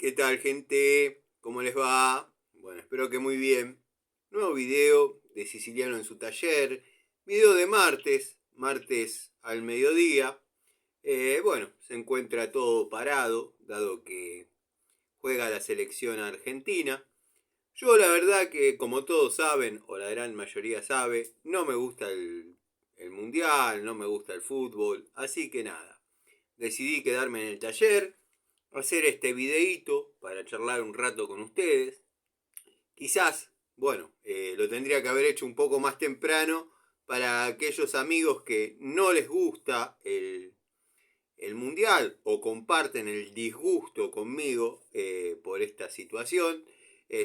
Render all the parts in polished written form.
¿Qué tal, gente? ¿Cómo les va? Bueno, espero que muy bien. Nuevo video de Siciliano en su taller. Video de martes al mediodía. Bueno, se encuentra todo parado, dado que juega la selección argentina. Yo la verdad que, como todos saben, o la gran mayoría sabe, no me gusta el mundial, no me gusta el fútbol, así que nada. Decidí quedarme en el taller, hacer este videíto para charlar un rato con ustedes. Quizás, bueno, lo tendría que haber hecho un poco más temprano para aquellos amigos que no les gusta el mundial o comparten el disgusto conmigo por esta situación,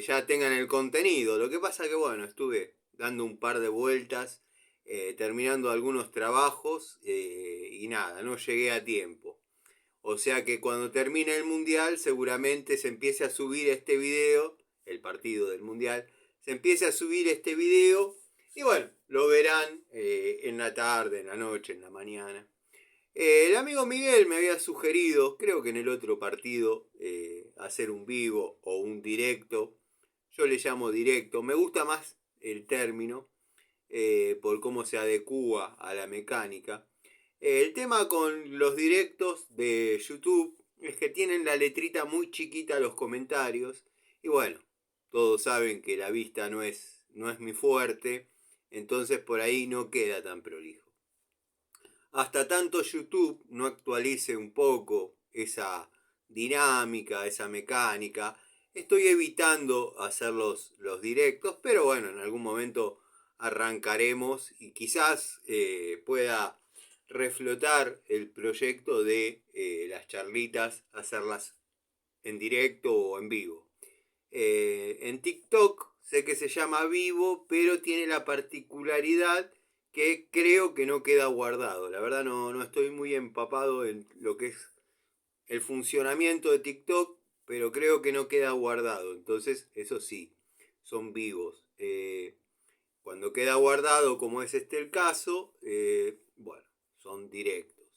ya tengan el contenido. Lo que pasa que, bueno, estuve dando un par de vueltas, terminando algunos trabajos y nada, no llegué a tiempo. O sea que cuando termine el mundial seguramente se empiece a subir este video, el partido del mundial, se empiece a subir este video y bueno, lo verán en la tarde, en la noche, en la mañana. El amigo Miguel me había sugerido, creo que en el otro partido, hacer un vivo o un directo. Yo le llamo directo, me gusta más el término por cómo se adecúa a la mecánica. El tema con los directos de YouTube es que tienen la letrita muy chiquita los comentarios. Y bueno, todos saben que la vista no es mi fuerte. Entonces por ahí no queda tan prolijo. Hasta tanto YouTube no actualice un poco esa dinámica, esa mecánica, estoy evitando hacer los directos, pero bueno, en algún momento arrancaremos y quizás pueda reflotar el proyecto de las charlitas, hacerlas en directo o en vivo. En TikTok sé que se llama vivo, pero tiene la particularidad que creo que no queda guardado. La verdad no estoy muy empapado en lo que es el funcionamiento de TikTok, pero creo que no queda guardado. Entonces, eso sí, son vivos. Cuando queda guardado, como es este el caso, bueno, son directos.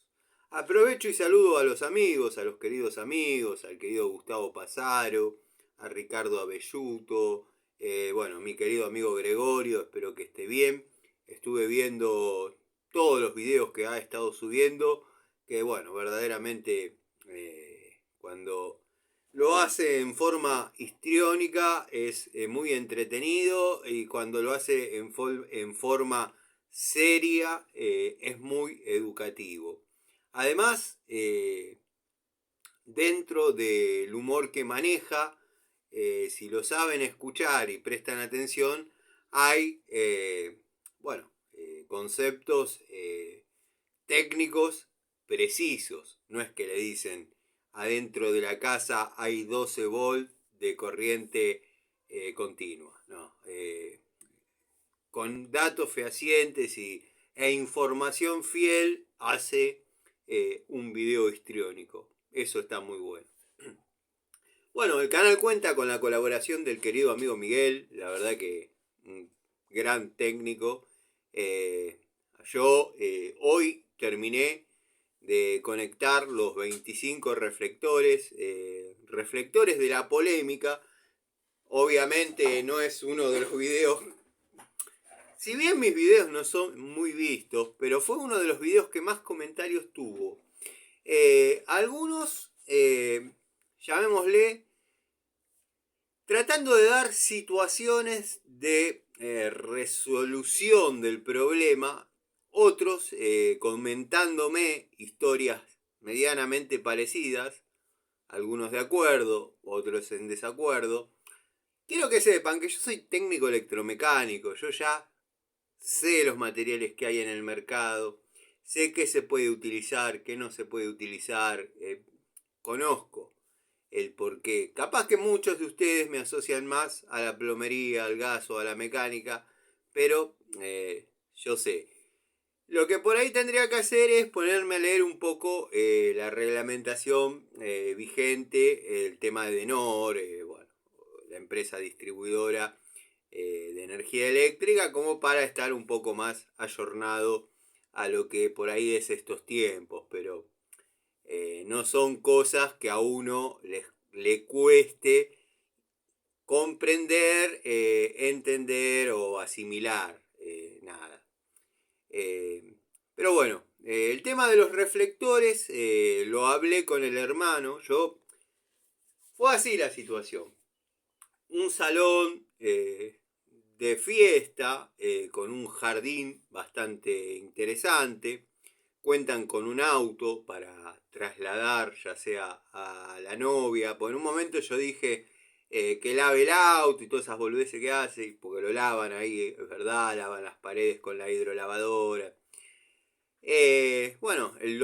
Aprovecho y saludo a los amigos, a los queridos amigos, al querido Gustavo Pasaro, a Ricardo Abelluto, bueno, mi querido amigo Gregorio, espero que esté bien. Estuve viendo todos los videos que ha estado subiendo, que bueno, verdaderamente cuando lo hace en forma histriónica es muy entretenido y cuando lo hace en forma seria es muy educativo. Además, dentro del humor que maneja, si lo saben escuchar y prestan atención, hay, bueno, conceptos técnicos precisos. No es que le dicen, adentro de la casa hay 12 volts de corriente continua. No, con datos fehacientes e información fiel hace un video histriónico. Eso está muy bueno. Bueno, el canal cuenta con la colaboración del querido amigo Miguel, la verdad que un gran técnico. Eh, yo hoy terminé de conectar los 25 reflectores, reflectores de la polémica. Obviamente no es uno de los videos. Si bien mis videos no son muy vistos, pero fue uno de los videos que más comentarios tuvo. Algunos, llamémosle, tratando de dar situaciones de resolución del problema, otros comentándome historias medianamente parecidas, algunos de acuerdo, otros en desacuerdo. Quiero que sepan que yo soy técnico electromecánico, yo ya sé los materiales que hay en el mercado, sé qué se puede utilizar, qué no se puede utilizar, conozco el porqué. Capaz que muchos de ustedes me asocian más a la plomería, al gas o a la mecánica, pero yo sé. Lo que por ahí tendría que hacer es ponerme a leer un poco la reglamentación vigente, el tema de DENOR, bueno, la empresa distribuidora de energía eléctrica, como para estar un poco más ayornado a lo que por ahí es estos tiempos, pero no son cosas que a uno le cueste comprender, entender o asimilar nada. Pero bueno, el tema de los reflectores lo hablé con el hermano. Fue así la situación. Un salón de fiesta con un jardín bastante interesante. Cuentan con un auto para trasladar ya sea a la novia. Por un momento yo dije que lave el auto y todas esas boludeces que hace, porque lo lavan ahí, es verdad, lavan las paredes con la hidrolavadora. Bueno, el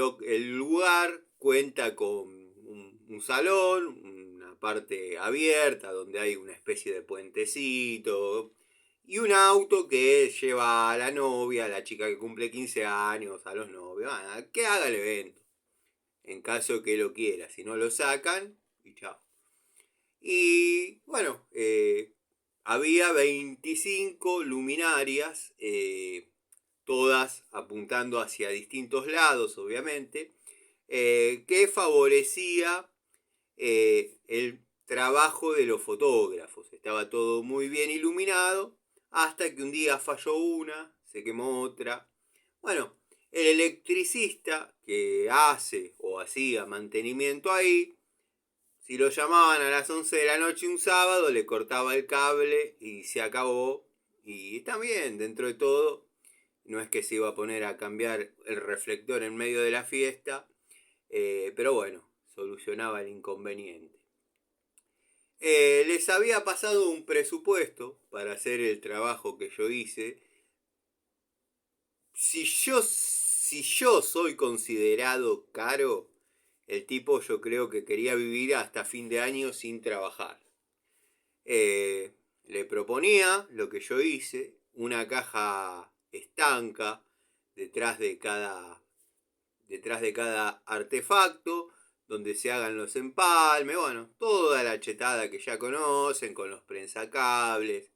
lugar cuenta con un salón, una parte abierta donde hay una especie de puentecito y un auto que lleva a la novia, a la chica que cumple 15 años, a los novios, que haga el evento, en caso que lo quiera. Si no lo sacan, y chao. Y bueno, había 25 luminarias, todas apuntando hacia distintos lados, obviamente, que favorecía el trabajo de los fotógrafos. Estaba todo muy bien iluminado, hasta que un día falló una, se quemó otra. Bueno, el electricista que hace o hacía mantenimiento ahí, si lo llamaban a las 11 de la noche un sábado, le cortaba el cable y se acabó. Y está bien, dentro de todo, no es que se iba a poner a cambiar el reflector en medio de la fiesta, pero bueno, solucionaba el inconveniente. Les había pasado un presupuesto para hacer el trabajo que yo hice. Si yo soy considerado caro, el tipo yo creo que quería vivir hasta fin de año sin trabajar. Le proponía lo que yo hice, una caja estanca detrás de cada artefacto, donde se hagan los empalmes, bueno, toda la chetada que ya conocen, con los prensacables,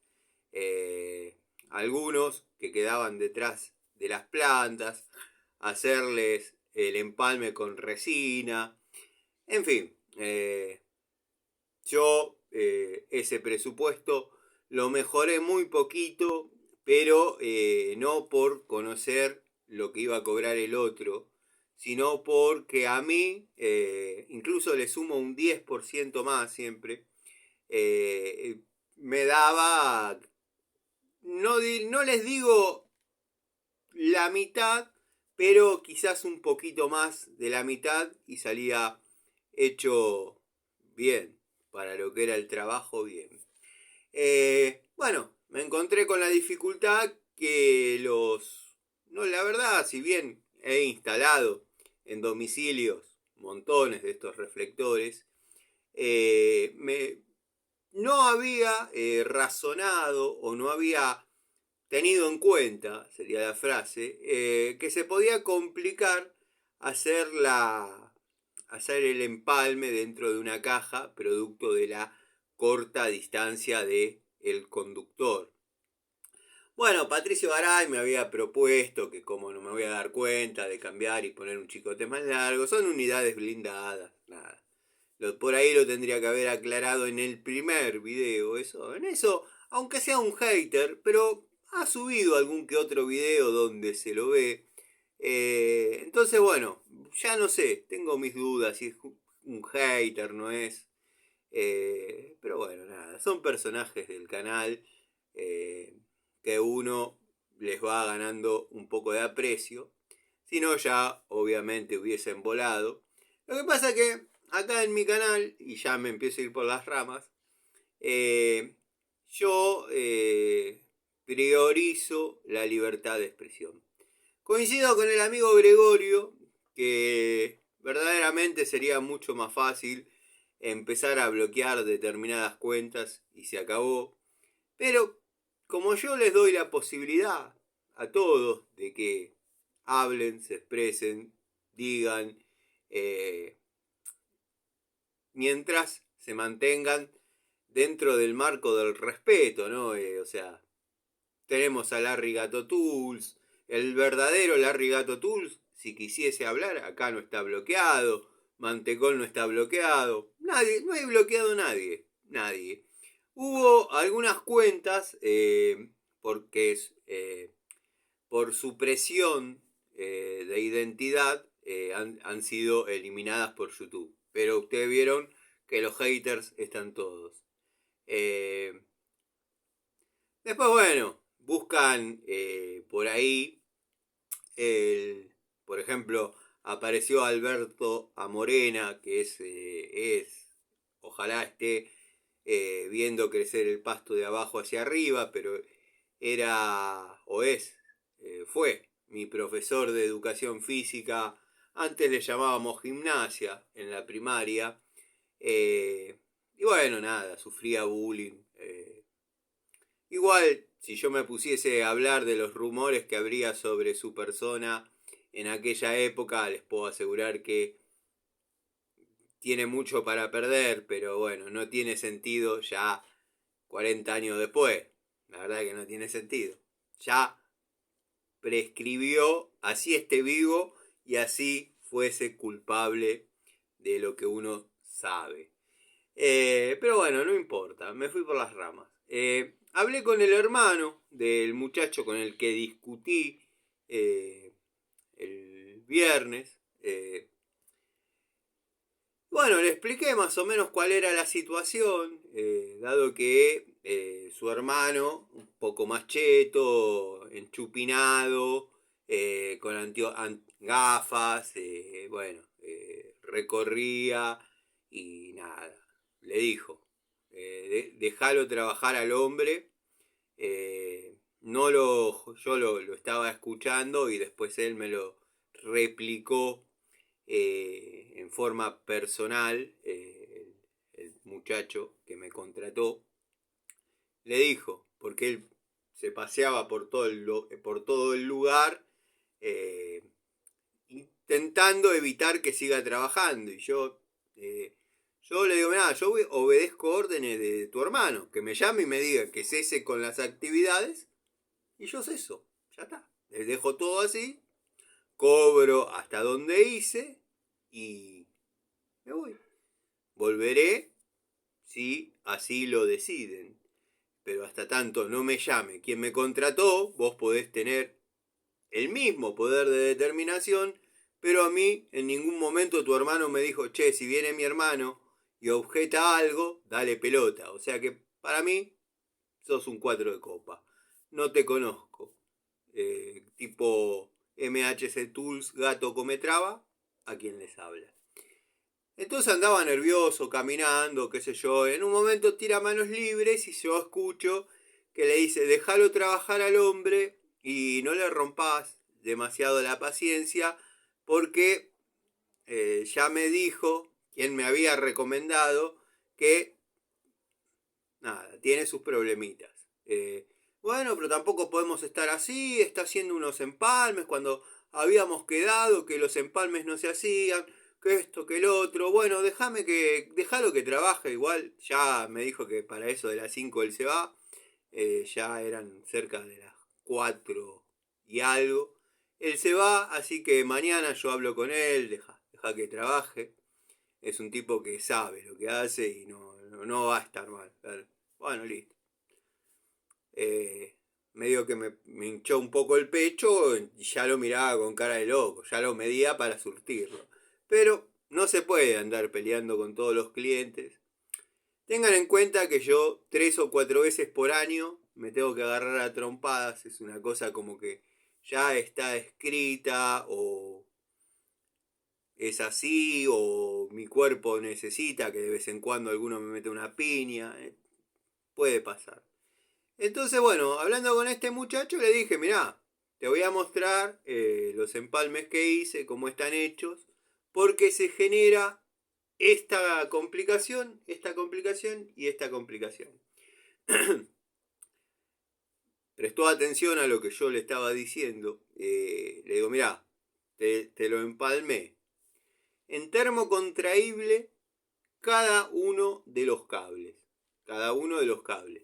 algunos que quedaban detrás de las plantas, hacerles el empalme con resina, en fin, yo ese presupuesto lo mejoré muy poquito, pero no por conocer lo que iba a cobrar el otro, sino porque a mí, incluso le sumo un 10% más siempre, me daba, no les digo la mitad, pero quizás un poquito más de la mitad y salía hecho bien, para lo que era el trabajo bien. Bueno, me encontré con la dificultad que no, la verdad, si bien he instalado en domicilios montones de estos reflectores, no había razonado o no había tenido en cuenta, sería la frase, que se podía complicar hacer el empalme dentro de una caja, producto de la corta distancia del conductor. Bueno, Patricio Garay me había propuesto que como no me voy a dar cuenta de cambiar y poner un chicote más largo, son unidades blindadas, nada. Por ahí lo tendría que haber aclarado en el primer video, en eso, aunque sea un hater, pero ha subido algún que otro video donde se lo ve. Entonces, bueno, ya no sé, tengo mis dudas si es un hater, no es. Pero bueno, nada, son personajes del canal que uno les va ganando un poco de aprecio. Si no, ya obviamente hubiesen volado. Lo que pasa que acá en mi canal, y ya me empiezo a ir por las ramas, yo priorizo la libertad de expresión. Coincido con el amigo Gregorio que verdaderamente sería mucho más fácil empezar a bloquear determinadas cuentas y se acabó. Pero como yo les doy la posibilidad a todos de que hablen, se expresen, digan, mientras se mantengan dentro del marco del respeto, ¿no? O sea, tenemos a Larry Gato Tools, el verdadero Larry Gato Tools, si quisiese hablar, acá no está bloqueado, Mantecol no está bloqueado, Nadie, no hay bloqueado a nadie. Nadie. Hubo algunas cuentas, porque por supresión de identidad han sido eliminadas por YouTube. Pero ustedes vieron que los haters están todos. Después, bueno, buscan por ahí, por ejemplo, apareció Alberto Amorena, que ojalá esté viendo crecer el pasto de abajo hacia arriba, pero era o es, fue mi profesor de educación física. Antes le llamábamos gimnasia en la primaria. Y bueno, nada, sufría bullying. Igual, si yo me pusiese a hablar de los rumores que habría sobre su persona en aquella época, les puedo asegurar que tiene mucho para perder, pero bueno, no tiene sentido ya 40 años después. La verdad que no tiene sentido. Ya prescribió, así esté vivo y así fuese culpable de lo que uno sabe. Pero bueno, no importa, me fui por las ramas. Hablé con el hermano del muchacho con el que discutí el viernes. Bueno, le expliqué más o menos cuál era la situación, dado que su hermano, un poco más cheto, enchupinado, con gafas, bueno, recorría y nada, le dijo, déjalo trabajar al hombre. Yo lo estaba escuchando y después él me lo replicó en forma personal. El muchacho que me contrató le dijo, porque él se paseaba por todo el lugar, eh, intentando evitar que siga trabajando. Y yo le digo, mira, yo obedezco órdenes de tu hermano, que me llame y me diga que cese con las actividades, y yo ceso, ya está. Les dejo todo así, cobro hasta donde hice y me voy. Volveré si así lo deciden. Pero hasta tanto no me llame quien me contrató, vos podés tener el mismo poder de determinación, pero a mí en ningún momento tu hermano me dijo, che, si viene mi hermano y objeta algo, dale pelota. O sea que para mí sos un 4 de copa. No te conozco. Tipo MHC Tools, gato come traba, a quien les habla. Entonces andaba nervioso, caminando, qué sé yo. En un momento tira manos libres y yo escucho que le dice, déjalo trabajar al hombre y no le rompas demasiado la paciencia porque ya me dijo, quien me había recomendado, que nada, tiene sus problemitas. Bueno, pero tampoco podemos estar así, está haciendo unos empalmes cuando habíamos quedado que los empalmes no se hacían, que esto, que el otro. Bueno, déjalo que trabaje, igual ya me dijo que para eso de las 5 él se va, ya eran cerca de las 4 y algo. Él se va, así que mañana yo hablo con él, deja que trabaje. Es un tipo que sabe lo que hace y no va a estar mal. Bueno, listo. Medio que me hinchó un poco el pecho y ya lo miraba con cara de loco, ya lo medía para surtirlo. Pero no se puede andar peleando con todos los clientes. Tengan en cuenta que yo 3 o 4 veces por año me tengo que agarrar a trompadas, es una cosa como que ya está escrita o es así o mi cuerpo necesita que de vez en cuando alguno me mete una piña, puede pasar. Entonces, bueno, hablando con este muchacho le dije, mirá, te voy a mostrar los empalmes que hice, cómo están hechos, porque se genera esta complicación y esta complicación. Prestó atención a lo que yo le estaba diciendo. Le digo, mirá, te lo empalmé. En termo contraíble, cada uno de los cables. Cada uno de los cables.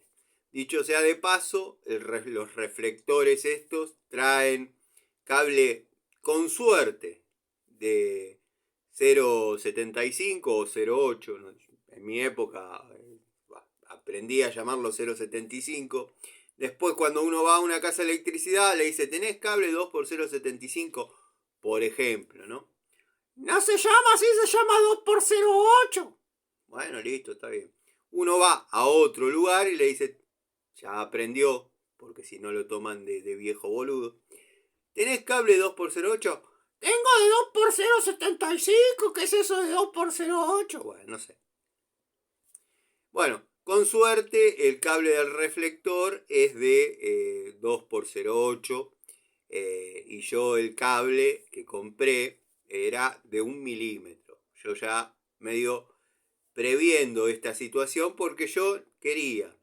Dicho sea de paso, los reflectores estos traen cable con suerte de 0,75 o 0,8. ¿No? en mi época aprendí a llamarlo 0.75. Después cuando uno va a una casa de electricidad le dice, ¿tenés cable 2x0.75? Por ejemplo, ¿no? No se llama así, se llama 2x0.8. Bueno, listo, está bien. Uno va a otro lugar y le dice, ya aprendió, porque si no lo toman de viejo boludo. ¿Tenés cable 2x0.8? Tengo de 2x0.75, ¿qué es eso de 2x0.8? Bueno, no sé. Bueno, con suerte el cable del reflector es de 2x0.8 y yo el cable que compré era de 1 milímetro. Yo ya medio previendo esta situación porque yo quería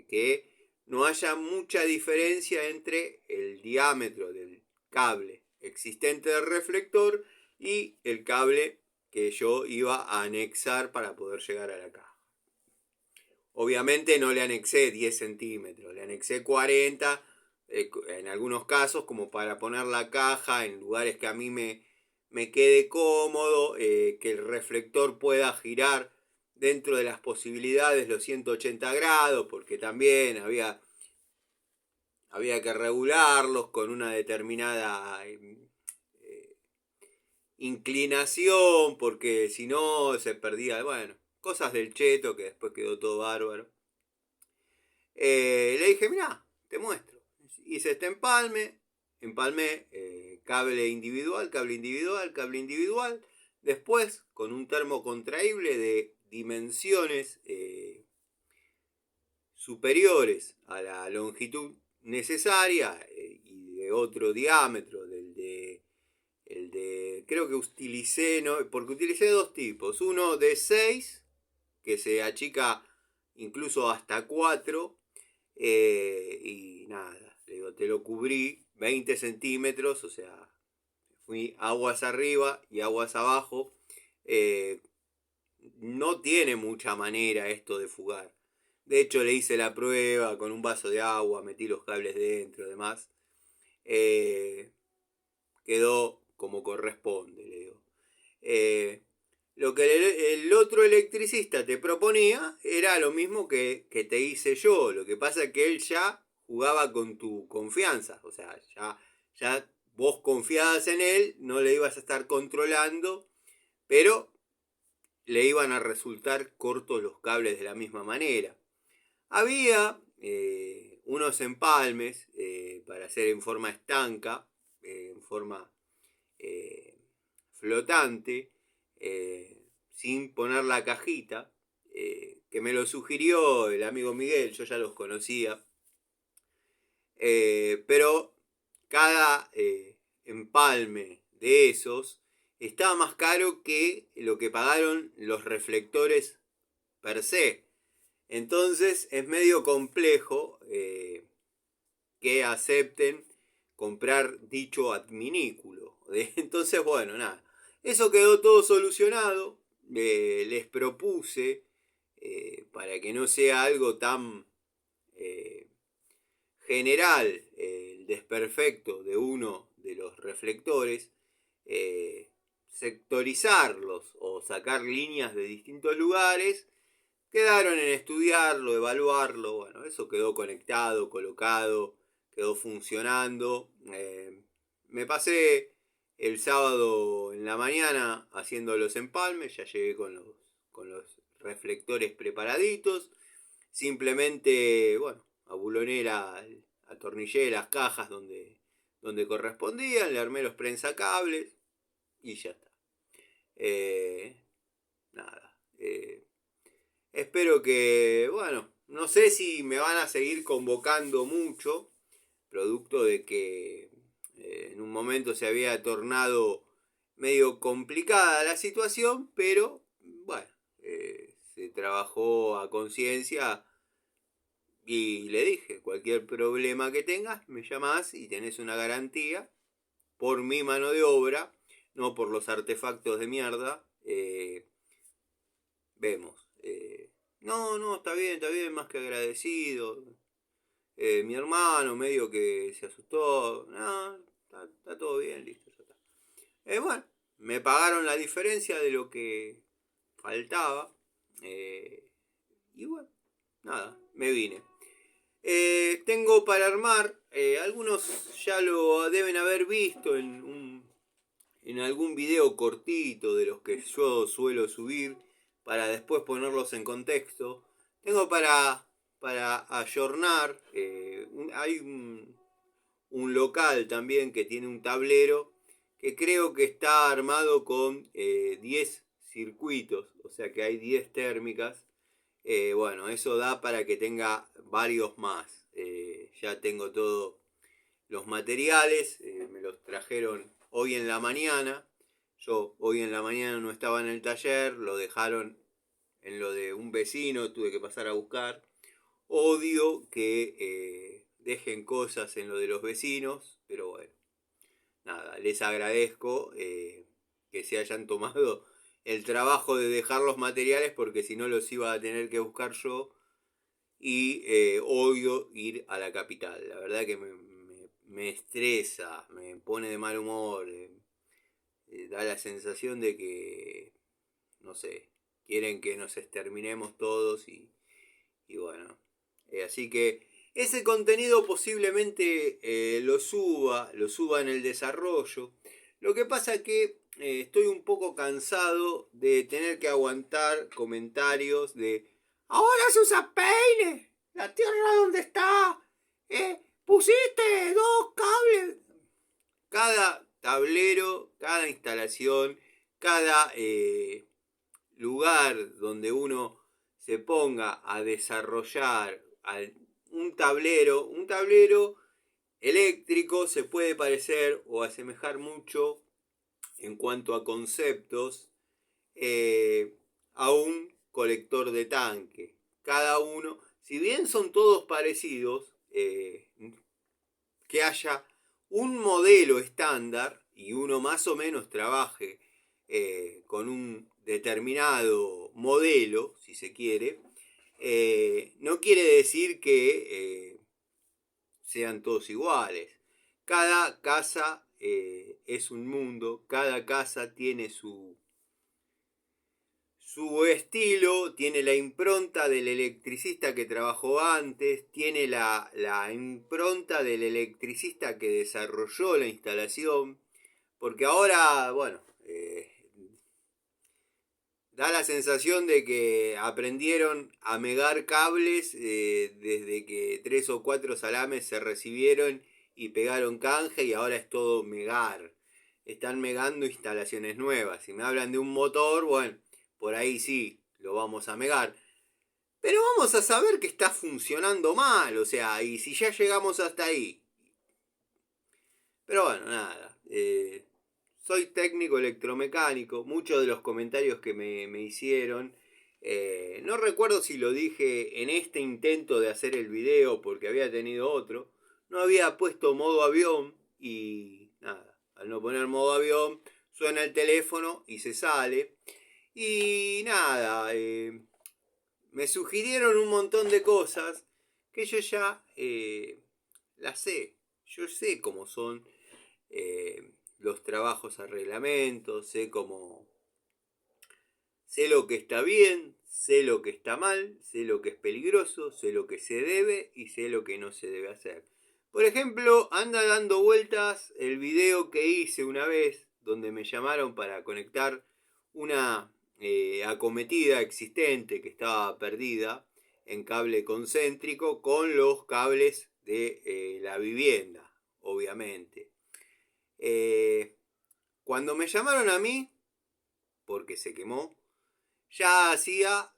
que no haya mucha diferencia entre el diámetro del cable existente del reflector y el cable que yo iba a anexar para poder llegar a la caja. Obviamente no le anexé 10 centímetros, le anexé 40, en algunos casos como para poner la caja en lugares que a mí me quede cómodo, que el reflector pueda girar dentro de las posibilidades los 180 grados, porque también había que regularlos con una determinada inclinación, porque si no se perdía, bueno, cosas del cheto que después quedó todo bárbaro. Le dije, mirá, te muestro. Hice este empalmé, cable individual, cable individual, cable individual. Después, con un termo contraíble de dimensiones superiores a la longitud necesaria y de otro diámetro creo que utilicé, ¿no? Porque utilicé dos tipos. Uno de 6, que se achica incluso hasta 4. Y nada, le digo, te lo cubrí 20 centímetros, o sea, fui aguas arriba y aguas abajo. No tiene mucha manera esto de fugar. De hecho, le hice la prueba con un vaso de agua, metí los cables dentro y demás. Quedó como corresponde, le digo. Lo que el otro electricista te proponía era lo mismo que te hice yo. Lo que pasa es que él ya jugaba con tu confianza. O sea, ya vos confiabas en él, no le ibas a estar controlando, pero le iban a resultar cortos los cables de la misma manera. Había unos empalmes para hacer en forma estanca, en forma flotante, sin poner la cajita, que me lo sugirió el amigo Miguel, yo ya los conocía, pero cada empalme de esos estaba más caro que lo que pagaron los reflectores per se. Entonces es medio complejo que acepten comprar dicho adminículo. Entonces, bueno, nada. Eso quedó todo solucionado. Les propuse, para que no sea algo tan general, el desperfecto de uno de los reflectores, sectorizarlos o sacar líneas de distintos lugares. Quedaron en estudiarlo, evaluarlo. Bueno, eso quedó conectado, colocado, quedó funcionando. Me pasé el sábado en la mañana haciendo los empalmes, ya llegué con los reflectores preparaditos. Simplemente, bueno, abuloné atornillé las cajas donde correspondían, le armé los prensacables y ya está. Nada. Espero que, bueno, no sé si me van a seguir convocando mucho, producto de que en un momento se había tornado medio complicada la situación, pero bueno, se trabajó a conciencia y le dije, cualquier problema que tengas, me llamás y tenés una garantía por mi mano de obra, no por los artefactos de mierda. Vemos. No, está bien, más que agradecido. Mi hermano medio que se asustó. No, está todo bien, listo, ya está. Bueno, me pagaron la diferencia de lo que faltaba. y bueno, nada, me vine. Tengo para armar, algunos ya lo deben haber visto en algún video cortito de los que yo suelo subir para después ponerlos en contexto. Tengo para ayornar, hay un local también que tiene un tablero que creo que está armado con 10 circuitos, o sea que hay 10 térmicas. Bueno, eso da para que tenga varios más. Ya tengo todos los materiales, me los trajeron hoy en la mañana. Yo hoy en la mañana no estaba en el taller, lo dejaron en lo de un vecino, tuve que pasar a buscar. Odio que dejen cosas en lo de los vecinos, pero bueno, nada, les agradezco que se hayan tomado el trabajo de dejar los materiales porque si no los iba a tener que buscar yo y odio ir a la capital. La verdad que me estresa, me pone de mal humor, da la sensación de que, no sé, quieren que nos exterminemos todos y bueno. Así que ese contenido posiblemente lo suba en el desarrollo. Lo que pasa que estoy un poco cansado de tener que aguantar comentarios de ahora se usa peine, la tierra dónde está, pusiste dos cables. Cada tablero, cada instalación, cada lugar donde uno se ponga a desarrollar un tablero eléctrico se puede parecer o asemejar mucho en cuanto a conceptos a un colector de tanque. Cada uno, si bien son todos parecidos, que haya un modelo estándar y uno más o menos trabaje con un determinado modelo, si se quiere, no quiere decir que sean todos iguales. Cada casa es un mundo, cada casa tiene su estilo, tiene la impronta del electricista que trabajó antes, tiene la impronta del electricista que desarrolló la instalación, porque ahora, bueno, da la sensación de que aprendieron a megar cables desde que 3 o 4 salames se recibieron y pegaron canje y ahora es todo megar. Están megando instalaciones nuevas. Si me hablan de un motor, bueno, por ahí sí, lo vamos a megar. Pero vamos a saber que está funcionando mal, o sea, y si ya llegamos hasta ahí. Pero bueno, nada. Soy técnico electromecánico. Muchos de los comentarios que me hicieron, no recuerdo si lo dije en este intento de hacer el video porque había tenido otro. No había puesto modo avión y nada. Al no poner modo avión, suena el teléfono y se sale. Y nada, me sugirieron un montón de cosas que yo ya las sé. Yo sé cómo son los trabajos a reglamento, sé lo que está bien, sé lo que está mal, sé lo que es peligroso, sé lo que se debe y sé lo que no se debe hacer. Por ejemplo, anda dando vueltas el video que hice una vez donde me llamaron para conectar una acometida existente que estaba perdida en cable concéntrico con los cables de la vivienda, obviamente. Cuando me llamaron a mí, porque se quemó, ya hacía,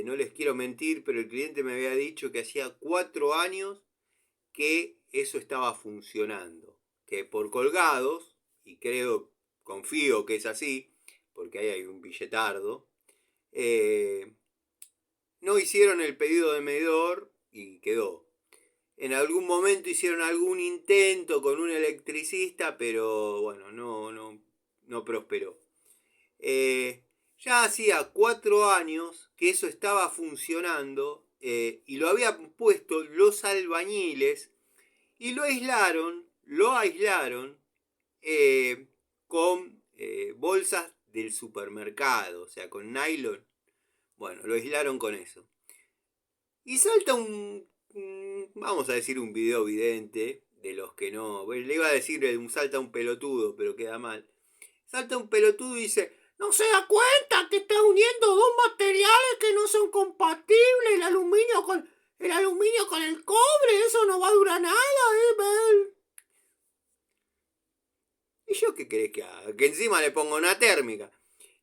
no les quiero mentir, pero el cliente me había dicho que hacía 4 años que eso estaba funcionando. Que por colgados, y confío que es así, porque ahí hay un billetardo, no hicieron el pedido de medidor y quedó. En algún momento hicieron algún intento con un electricista, pero bueno, no prosperó. Ya hacía 4 años que eso estaba funcionando y lo habían puesto los albañiles y lo aislaron con bolsas del supermercado, o sea, con nylon. Bueno, lo aislaron con eso. y salta vamos a decir un video vidente, de los que no, le iba a decir salta un pelotudo, pero queda mal. Salta un pelotudo y dice, ¿no se da cuenta que está uniendo dos materiales que no son compatibles? El aluminio con el cobre, eso no va a durar nada, ¿Y yo qué querés que haga? Que encima le pongo una térmica.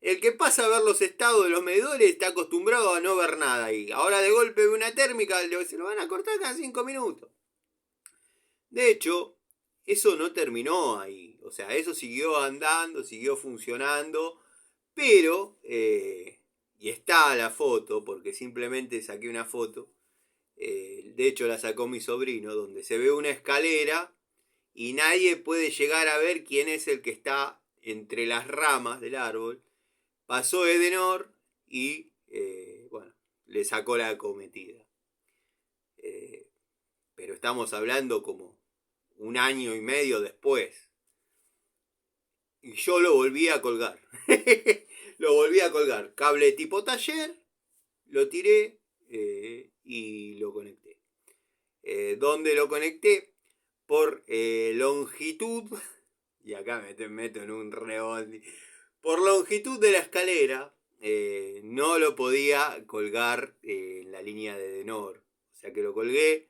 El que pasa a ver los estados de los medidores está acostumbrado a no ver nada ahí. Ahora de golpe ve una térmica, se lo van a cortar cada 5 minutos. De hecho, eso no terminó ahí. O sea, eso siguió andando, siguió funcionando. Pero, y está la foto, porque simplemente saqué una foto. De hecho la sacó mi sobrino, donde se ve una escalera y nadie puede llegar a ver quién es el que está entre las ramas del árbol. Pasó Edenor y, bueno, le sacó la acometida. Pero estamos hablando como 1 año y medio después. Y yo lo volví a colgar. Lo volví a colgar. Cable tipo taller, lo tiré y lo conecté. ¿Dónde lo conecté? Por longitud, y acá me meto en un rebondi, por longitud de la escalera, no lo podía colgar en la línea de Edenor. O sea que lo colgué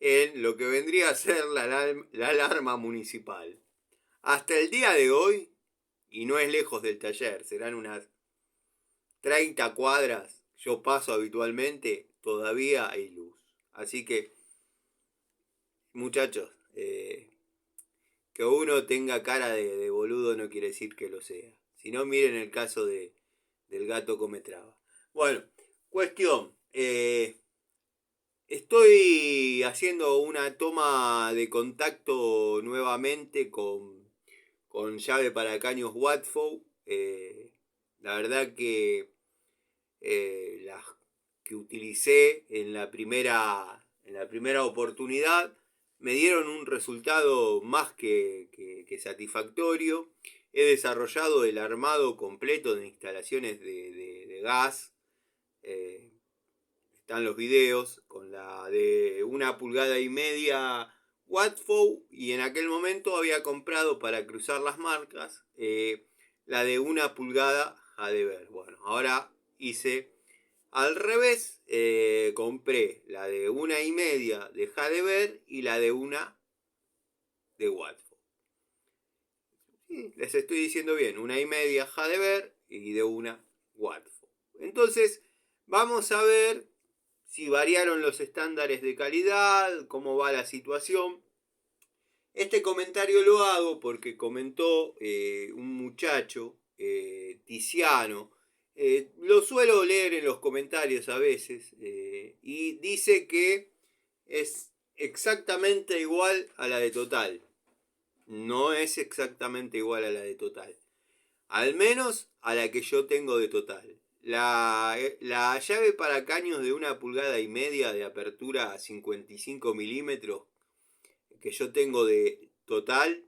en lo que vendría a ser la alarma municipal. Hasta el día de hoy, y no es lejos del taller, serán unas 30 cuadras, yo paso habitualmente, todavía hay luz. Así que, muchachos, que uno tenga cara de boludo no quiere decir que lo sea. Si no, miren el caso del gato come traba. Bueno, cuestión. Estoy haciendo una toma de contacto nuevamente con llave para caños Watfow. La verdad que las que utilicé en la primera oportunidad me dieron un resultado más que satisfactorio. He desarrollado el armado completo de instalaciones de gas. Están los videos con la de 1,5 pulgadas Watfow, y en aquel momento había comprado para cruzar las marcas la de 1 pulgada Hadever. Bueno, ahora hice al revés, compré la de 1,5 de Hadever y la de 1 de Watfow. Sí, les estoy diciendo bien, 1,5 Hadever y de 1 Watfow. Entonces, vamos a ver si variaron los estándares de calidad, cómo va la situación. Este comentario lo hago porque comentó un muchacho, Tiziano, lo suelo leer en los comentarios a veces, y dice que es exactamente igual a la de Total. No es exactamente igual a la de Total. Al menos a la que yo tengo de Total. La llave para caños de 1,5 pulgadas de apertura a 55 milímetros que yo tengo de Total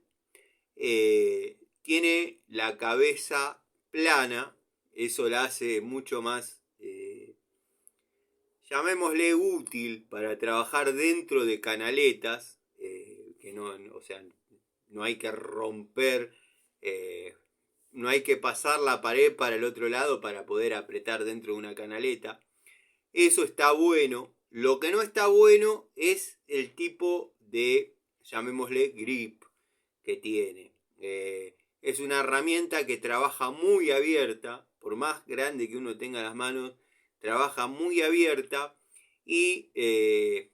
tiene la cabeza plana. Eso la hace mucho más, llamémosle útil para trabajar dentro de canaletas, que no, o sea, no hay que romper, no hay que pasar la pared para el otro lado para poder apretar dentro de una canaleta. Eso está bueno. Lo que no está bueno es el tipo de, llamémosle, grip que tiene. Es una herramienta que trabaja muy abierta, por más grande que uno tenga las manos, trabaja muy abierta, y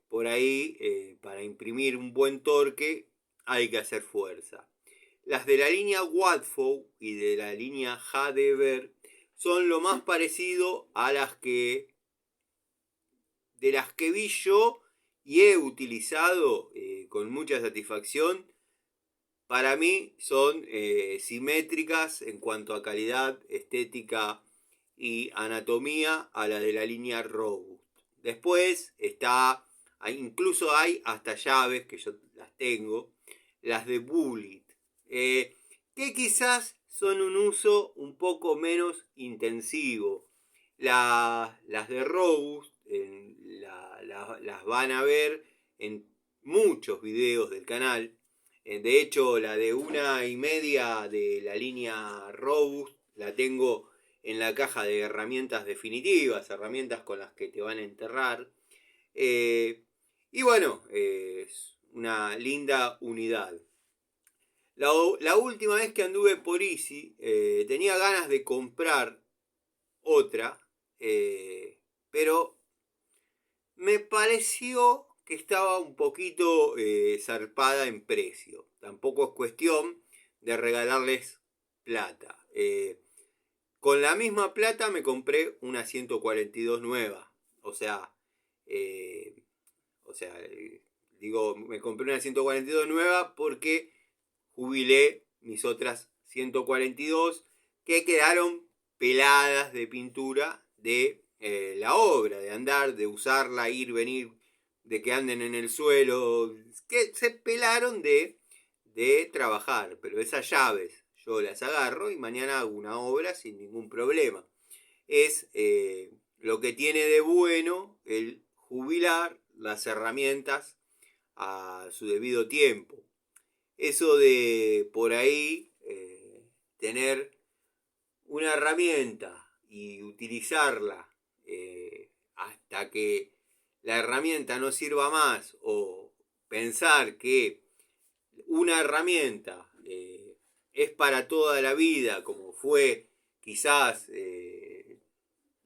por ahí para imprimir un buen torque hay que hacer fuerza. Las de la línea Watfow y de la línea Hadever son lo más parecido a las que de las que vi yo y he utilizado con mucha satisfacción. Para mí son simétricas en cuanto a calidad, estética y anatomía a la de la línea Robust. Después está, incluso hay hasta llaves, que yo las tengo, las de Bullet, que quizás son un uso un poco menos intensivo. Las de Robust, la las van a ver en muchos videos del canal. De hecho, la de 1,5 de la línea Robust la tengo en la caja de herramientas definitivas, herramientas con las que te van a enterrar. Y bueno, es una linda unidad. La última vez que anduve por Easy, tenía ganas de comprar otra, pero me pareció que estaba un poquito zarpada en precio. Tampoco es cuestión de regalarles plata. Con la misma plata me compré una 142 nueva. O sea, eh, digo, me compré una 142 nueva porque jubilé mis otras 142 que quedaron peladas de pintura de la obra, de andar, de usarla, ir, venir, de que anden en el suelo, que se pelaron de trabajar. Pero esas llaves yo las agarro y mañana hago una obra sin ningún problema. Es lo que tiene de bueno el jubilar las herramientas a su debido tiempo. Eso de por ahí tener una herramienta y utilizarla hasta que la herramienta no sirva más, o pensar que una herramienta es para toda la vida, como fue quizás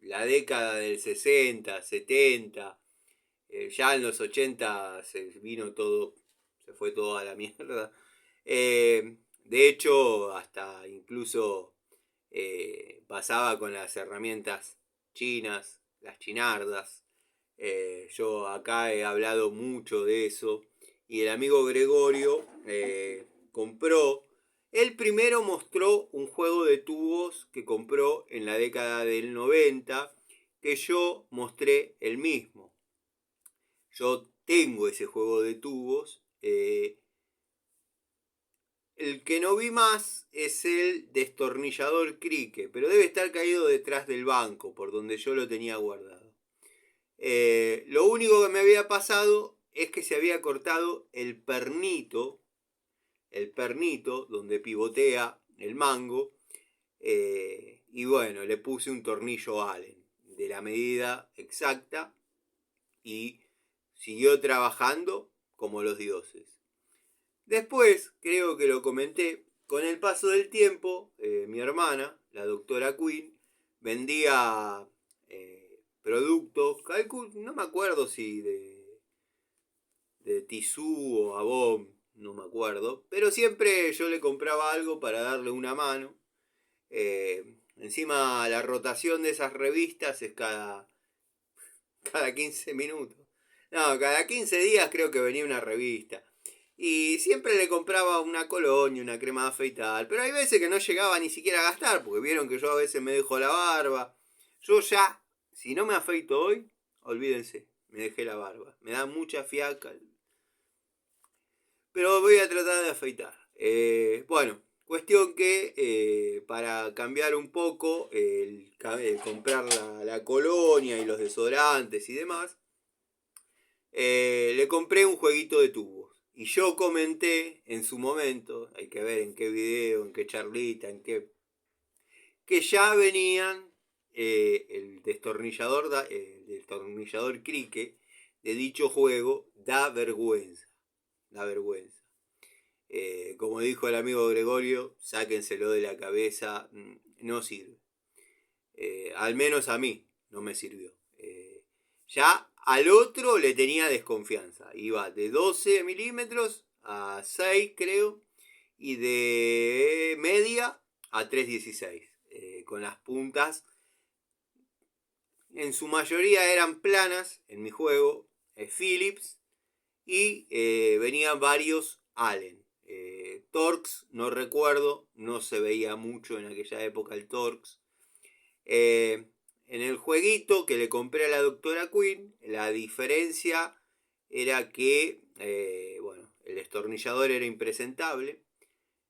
la década del 60, 70, ya en los 80 se fue todo a la mierda. De hecho, hasta incluso pasaba con las herramientas chinas, las chinardas. Yo acá he hablado mucho de eso. Y el amigo Gregorio compró. Él primero mostró un juego de tubos que compró en la década del 90, que yo mostré el mismo. Yo tengo ese juego de tubos. El que no vi más es el destornillador Crique, pero debe estar caído detrás del banco, por donde yo lo tenía guardado. Lo único que me había pasado es que se había cortado el pernito donde pivotea el mango, y bueno, le puse un tornillo Allen de la medida exacta y siguió trabajando como los dioses. Después, creo que lo comenté, con el paso del tiempo, mi hermana, la doctora Quinn, vendía productos, no me acuerdo si de Tissú o Avon, no me acuerdo, pero siempre yo le compraba algo para darle una mano. Encima la rotación de esas revistas es cada 15 minutos. No, cada 15 días creo que venía una revista. Y siempre le compraba una colonia, una crema de afeitar. Pero hay veces que no llegaba ni siquiera a gastar, porque vieron que yo a veces me dejo la barba. Yo ya, si no me afeito hoy, olvídense, me dejé la barba. Me da mucha fiaca. Pero voy a tratar de afeitar. Bueno, cuestión que para cambiar un poco el comprar la colonia y los desodorantes y demás, le compré un jueguito de tubos. Y yo comenté en su momento, hay que ver en qué video, en qué charlita, que ya venían el destornillador Crique de dicho juego. Da vergüenza. Da vergüenza. Como dijo el amigo Gregorio, sáquenselo de la cabeza, no sirve. Al menos a mí no me sirvió. Ya al otro le tenía desconfianza. Iba de 12 milímetros a 6, creo, y de media a 3,16. Con las puntas, en su mayoría eran planas en mi juego, Philips, y venían varios Allen. Torx, no recuerdo, no se veía mucho en aquella época el Torx. En el jueguito que le compré a la doctora Quinn, la diferencia era que, bueno, el destornillador era impresentable.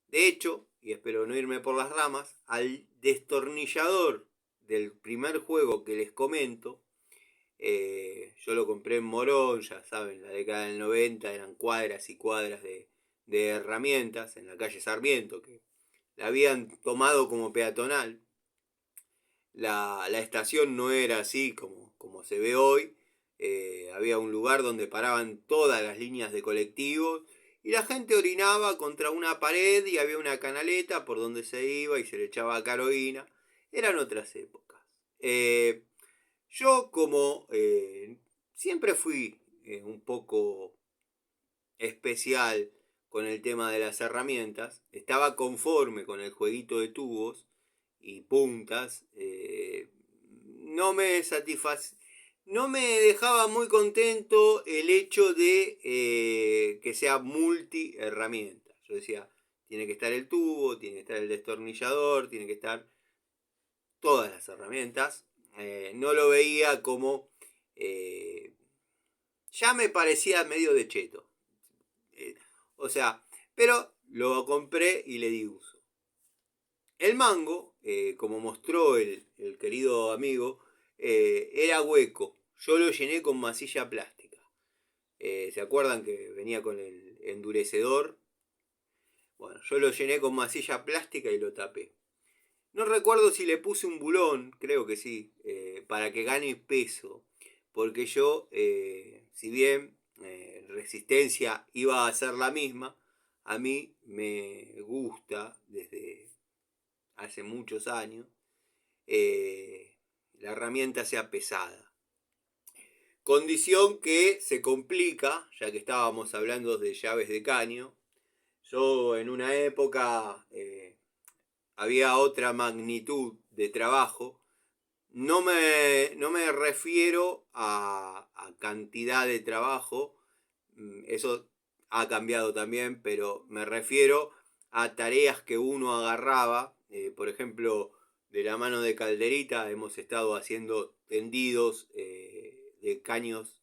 De hecho, y espero no irme por las ramas, al destornillador del primer juego que les comento, yo lo compré en Morón, ya saben, la década del 90 eran cuadras y cuadras de herramientas en la calle Sarmiento, que la habían tomado como peatonal. La estación no era así como se ve hoy. Había un lugar donde paraban todas las líneas de colectivos y la gente orinaba contra una pared y había una canaleta por donde se iba y se le echaba Carolina. Eran otras épocas. Yo como siempre fui un poco especial con el tema de las herramientas, estaba conforme con el jueguito de tubos y puntas, no me satisfacía, no me dejaba muy contento el hecho de que sea multi herramienta. Yo decía, tiene que estar el tubo, tiene que estar el destornillador, tiene que estar todas las herramientas. No lo veía como... ya me parecía medio de cheto. O sea, pero lo compré y le di uso. El mango, como mostró el querido amigo, era hueco. Yo lo llené con masilla plástica. ¿Se acuerdan que venía con el endurecedor? Bueno, yo lo llené con masilla plástica y lo tapé. No recuerdo si le puse un bulón, creo que sí, para que gane peso. Porque yo, si bien resistencia iba a ser la misma, a mí me gusta desde hace muchos años la herramienta sea pesada. Condición que se complica, ya que estábamos hablando de llaves de caño. Yo en una época había otra magnitud de trabajo. No me refiero a cantidad de trabajo, eso ha cambiado también, pero me refiero a tareas que uno agarraba. Por ejemplo, de la mano de Calderita hemos estado haciendo tendidos de caños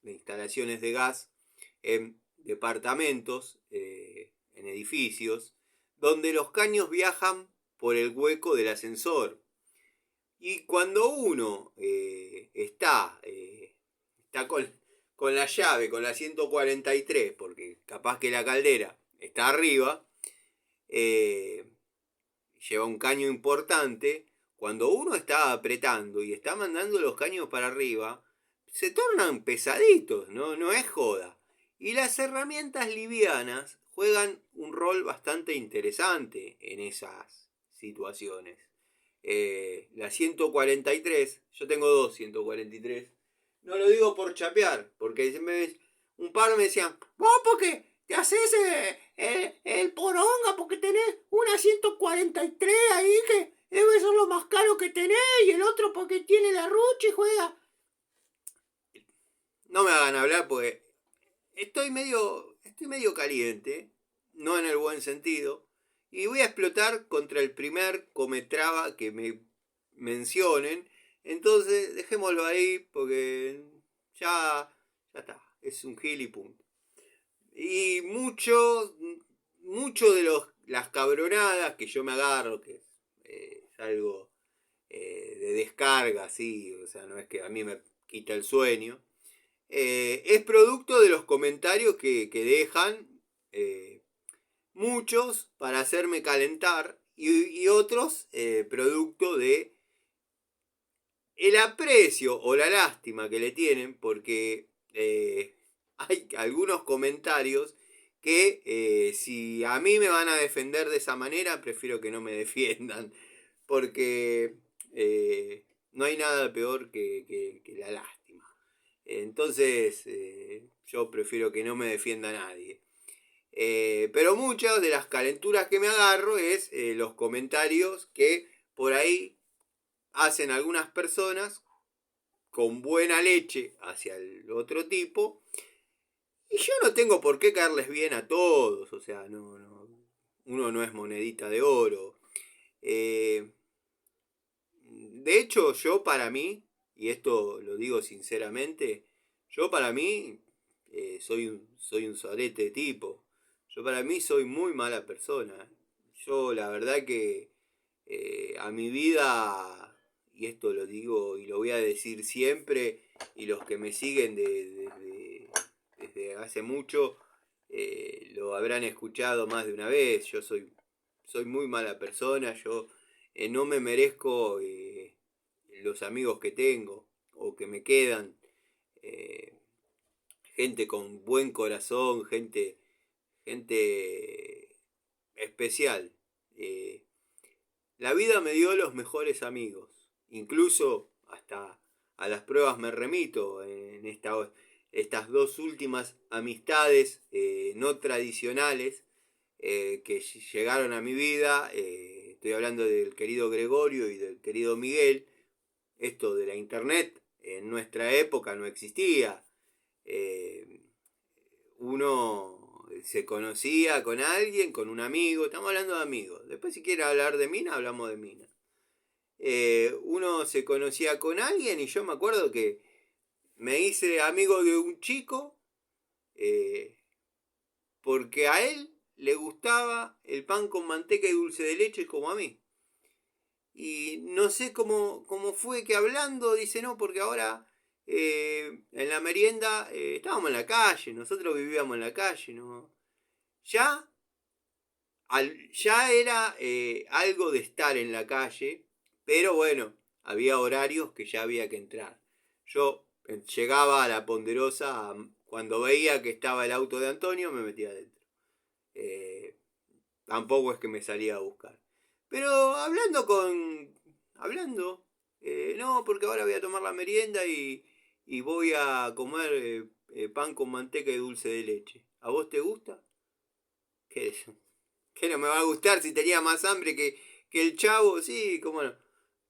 de instalaciones de gas en departamentos, en edificios, donde los caños viajan por el hueco del ascensor. Y cuando uno está con la llave, con la 143, porque capaz que la caldera está arriba, eh, lleva un caño importante, cuando uno está apretando y está mandando los caños para arriba, se tornan pesaditos, no es joda. Y las herramientas livianas juegan un rol bastante interesante en esas situaciones. La 143, yo tengo dos 143, no lo digo por chapear, porque un par me decían, vos porque te haces el poronga porque tenés una 143 ahí que debe ser lo más caro que tenés, y el otro porque tiene la rucha y juega. No me hagan hablar porque estoy medio caliente, no en el buen sentido, y voy a explotar contra el primer cometraba que me mencionen. Entonces dejémoslo ahí porque ya está, es un gil y punto. Y mucho de las cabronadas que yo me agarro, que es algo de descarga, sí, o sea, no es que a mí me quita el sueño, es producto de los comentarios que dejan muchos para hacerme calentar y otros producto de el aprecio o la lástima que le tienen, porque hay algunos comentarios que si a mí me van a defender de esa manera, prefiero que no me defiendan, porque no hay nada peor que la lástima. Entonces yo prefiero que no me defienda nadie. Pero muchas de las calenturas que me agarro es los comentarios que por ahí hacen algunas personas con buena leche hacia el otro tipo. Y yo no tengo por qué caerles bien a todos. O sea, uno no es monedita de oro. De hecho, yo para mí, y esto lo digo sinceramente, yo para mí soy un sorete tipo. Yo para mí soy muy mala persona. Yo la verdad que a mi vida, y esto lo digo y lo voy a decir siempre, y los que me siguen desde hace mucho lo habrán escuchado más de una vez. Yo soy muy mala persona, yo no me merezco los amigos que tengo o que me quedan. Eh, Gente con buen corazón, gente especial. Eh, la vida me dio los mejores amigos, incluso hasta a las pruebas me remito en estas dos últimas amistades no tradicionales que llegaron a mi vida. Estoy hablando del querido Gregorio y del querido Miguel. Esto de la internet en nuestra época no existía. Eh, Uno se conocía con alguien, con un amigo, estamos hablando de amigos. Después si quiere hablar de mina, hablamos de mina. Uno se conocía con alguien y yo me acuerdo que me hice amigo de un chico eh, porque a él le gustaba el pan con manteca y dulce de leche como a mí. Y no sé cómo fue que hablando, dice no, porque ahora en la merienda estábamos en la calle, nosotros vivíamos en la calle, ¿no? Ya, ya era algo de estar en la calle, pero bueno, había horarios que ya había que entrar. Yo llegaba a la Ponderosa, cuando veía que estaba el auto de Antonio, me metía adentro. Eh, Tampoco es que me salía a buscar. Pero hablando, no, porque ahora voy a tomar la merienda y voy a comer pan con manteca y dulce de leche. ¿A vos te gusta? ¿Qué, qué no me va a gustar si tenía más hambre que el chavo? Sí, cómo no.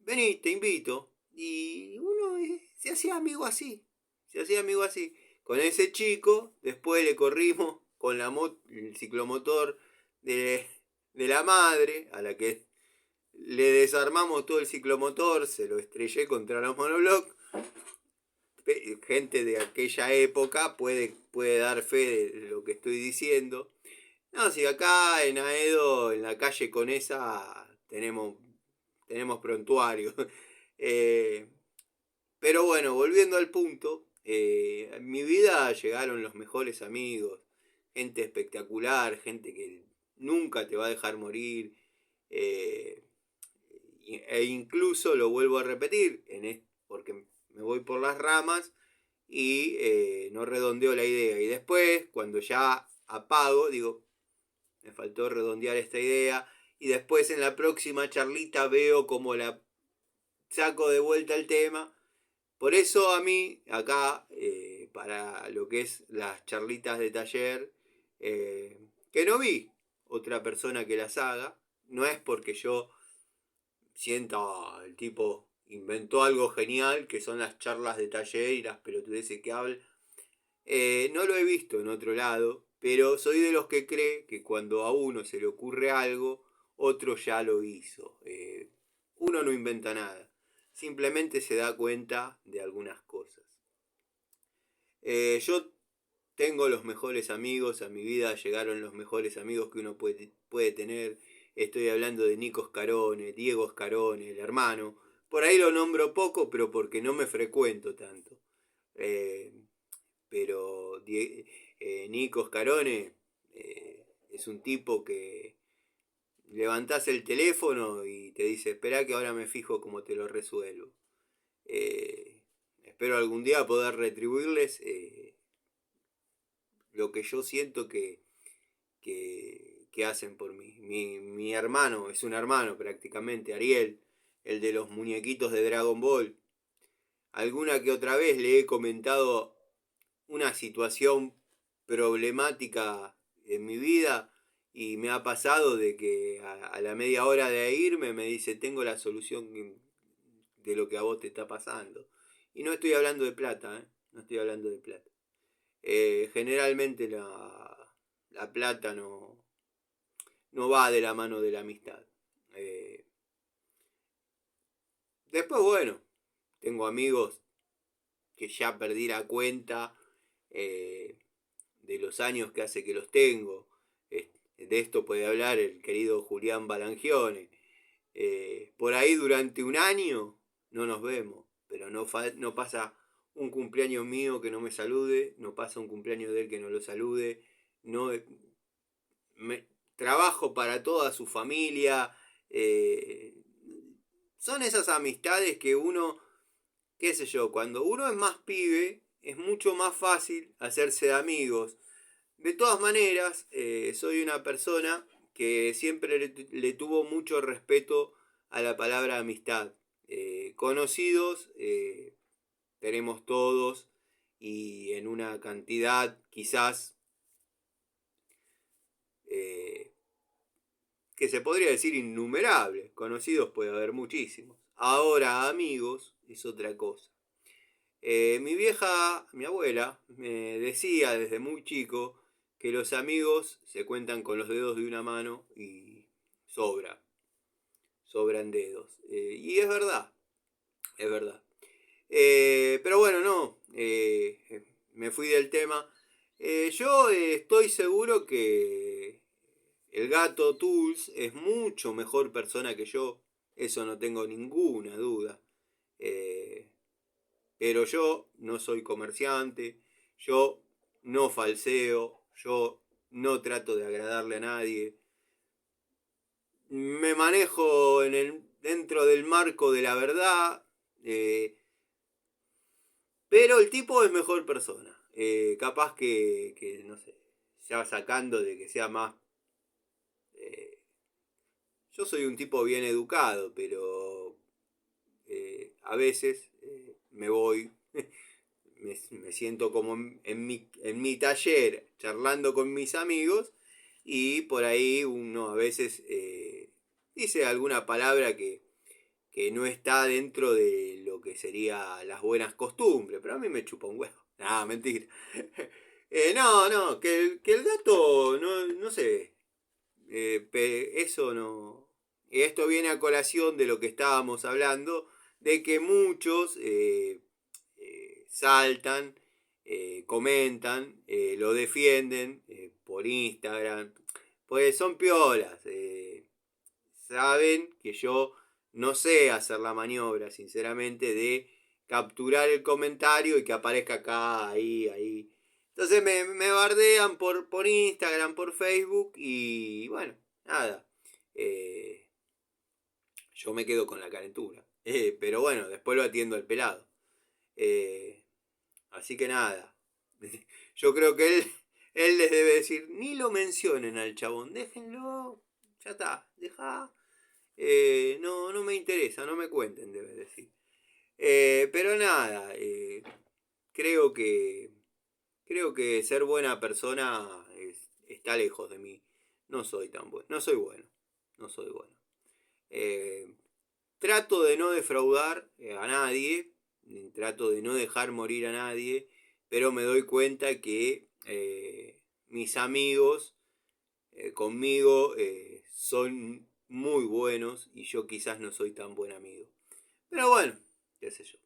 Vení, te invito. Y uno se hacía amigo así. Se hacía amigo así. Con ese chico, después le corrimos con el ciclomotor de, de la madre, a la que le desarmamos todo el ciclomotor, se lo estrellé contra los monoblocks. Gente de aquella época puede dar fe de lo que estoy diciendo. No, si acá en Aedo, en la calle Conesa, tenemos prontuario. Eh, pero bueno, volviendo al punto, en mi vida llegaron los mejores amigos, gente espectacular, gente que nunca te va a dejar morir. eh, E incluso lo vuelvo a repetir, porque me voy por las ramas y no redondeo la idea. Y después, cuando ya apago, digo, me faltó redondear esta idea. Y después en la próxima charlita veo cómo la saco de vuelta el tema. Por eso a mí, acá, para lo que es las charlitas de taller, que no vi otra persona que las haga, no es porque yo sienta, el tipo inventó algo genial, que son las charlas de taller y las pelotudeces que habla. No lo he visto en otro lado, pero soy de los que cree que cuando a uno se le ocurre algo, otro ya lo hizo. Uno no inventa nada, simplemente se da cuenta de algunas cosas. Yo tengo los mejores amigos, a mi vida llegaron los mejores amigos que uno puede tener. Estoy hablando de Nico Scarone, Diego Scarone, el hermano. Por ahí lo nombro poco, pero porque no me frecuento tanto. Eh, pero Nico Scarone es un tipo que levantás el teléfono y te dice, espera que ahora me fijo cómo te lo resuelvo. Espero algún día poder retribuirles lo que yo siento que hacen por mí. Mi hermano, es un hermano prácticamente, Ariel, el de los muñequitos de Dragon Ball. Alguna que otra vez le he comentado una situación problemática en mi vida y me ha pasado de que a la media hora de irme me dice, tengo la solución de lo que a vos te está pasando. Y no estoy hablando de plata, ¿eh? No estoy hablando de plata. Generalmente la plata no va de la mano de la amistad. Eh, Después, bueno, tengo amigos que ya perdí la cuenta eh, de los años que hace que los tengo. De esto puede hablar el querido Julián Balangione. Por ahí durante un año no nos vemos, pero no pasa un cumpleaños mío que no me salude, no pasa un cumpleaños de él que no lo salude, no trabajo para toda su familia. Son esas amistades que uno, qué sé yo, cuando uno es más pibe, es mucho más fácil hacerse de amigos. De todas maneras, soy una persona que siempre le tuvo mucho respeto a la palabra amistad. Conocidos tenemos todos y en una cantidad quizás eh, que se podría decir innumerable. Conocidos puede haber muchísimos. Ahora amigos es otra cosa. Mi abuela, me decía desde muy chico que los amigos se cuentan con los dedos de una mano y sobran dedos. Y es verdad, es verdad. Pero bueno, no, me fui del tema. Yo estoy seguro que el gato Tools es mucho mejor persona que yo, eso no tengo ninguna duda. Eh, pero yo no soy comerciante, yo no falseo, yo no trato de agradarle a nadie. Me manejo dentro del marco de la verdad, pero el tipo es mejor persona. Capaz que, no sé, ya sacando de que sea más... eh, yo soy un tipo bien educado, pero a veces me voy, me siento como en mi taller charlando con mis amigos y por ahí uno a veces dice alguna palabra que no está dentro de lo que sería las buenas costumbres, pero a mí me chupa un huevo. No, mentira. No, que el gato no sé, eso no... Esto viene a colación de lo que estábamos hablando, de que muchos saltan, comentan, lo defienden por Instagram, pues son piolas. Saben que yo no sé hacer la maniobra, sinceramente, de capturar el comentario y que aparezca acá, ahí. Entonces me bardean por Instagram, por Facebook y bueno, nada. Eh, yo me quedo con la calentura. Pero bueno, después lo atiendo al pelado. Eh, Así que nada. Yo creo que él les debe decir, ni lo mencionen al chabón, déjenlo, ya está, deja. No me interesa, no me cuenten, debe decir. Pero nada, creo que creo que ser buena persona está lejos de mí. No soy tan bueno, no soy bueno, no soy bueno. Eh, Trato de no defraudar a nadie, trato de no dejar morir a nadie, pero me doy cuenta que mis amigos conmigo son muy buenos y yo quizás no soy tan buen amigo. Pero bueno, qué sé yo.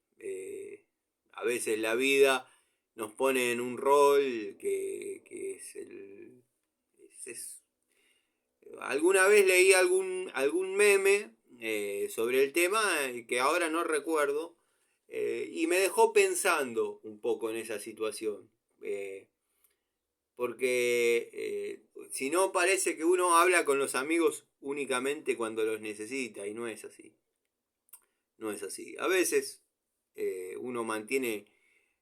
A veces la vida nos pone en un rol que es el... es- alguna vez leí algún meme sobre el tema que ahora no recuerdo y me dejó pensando un poco en esa situación. Porque si no parece que uno habla con los amigos únicamente cuando los necesita y no es así. No es así. A veces uno mantiene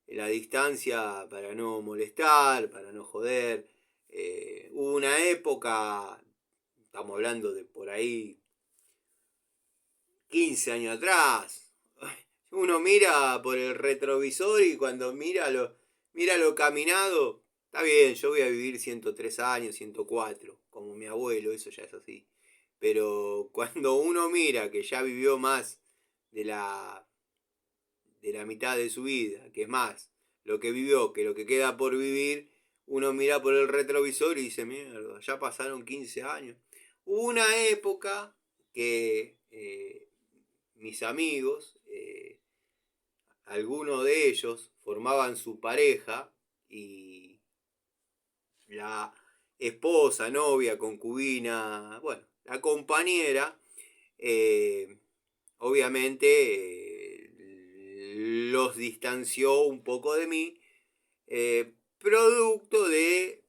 la distancia para no molestar, para no joder. Hubo una época, estamos hablando de por ahí 15 años atrás. Uno mira por el retrovisor y cuando mira lo caminado, está bien, yo voy a vivir 103 años, 104 como mi abuelo, eso ya es así. Pero cuando uno mira que ya vivió más de de la mitad de su vida, que es más lo que vivió que lo que queda por vivir, uno mira por el retrovisor y dice, mierda, ya pasaron 15 años. Hubo una época que mis amigos, algunos de ellos formaban su pareja y la esposa, novia, concubina, bueno, la compañera, obviamente los distanció un poco de mí, producto de,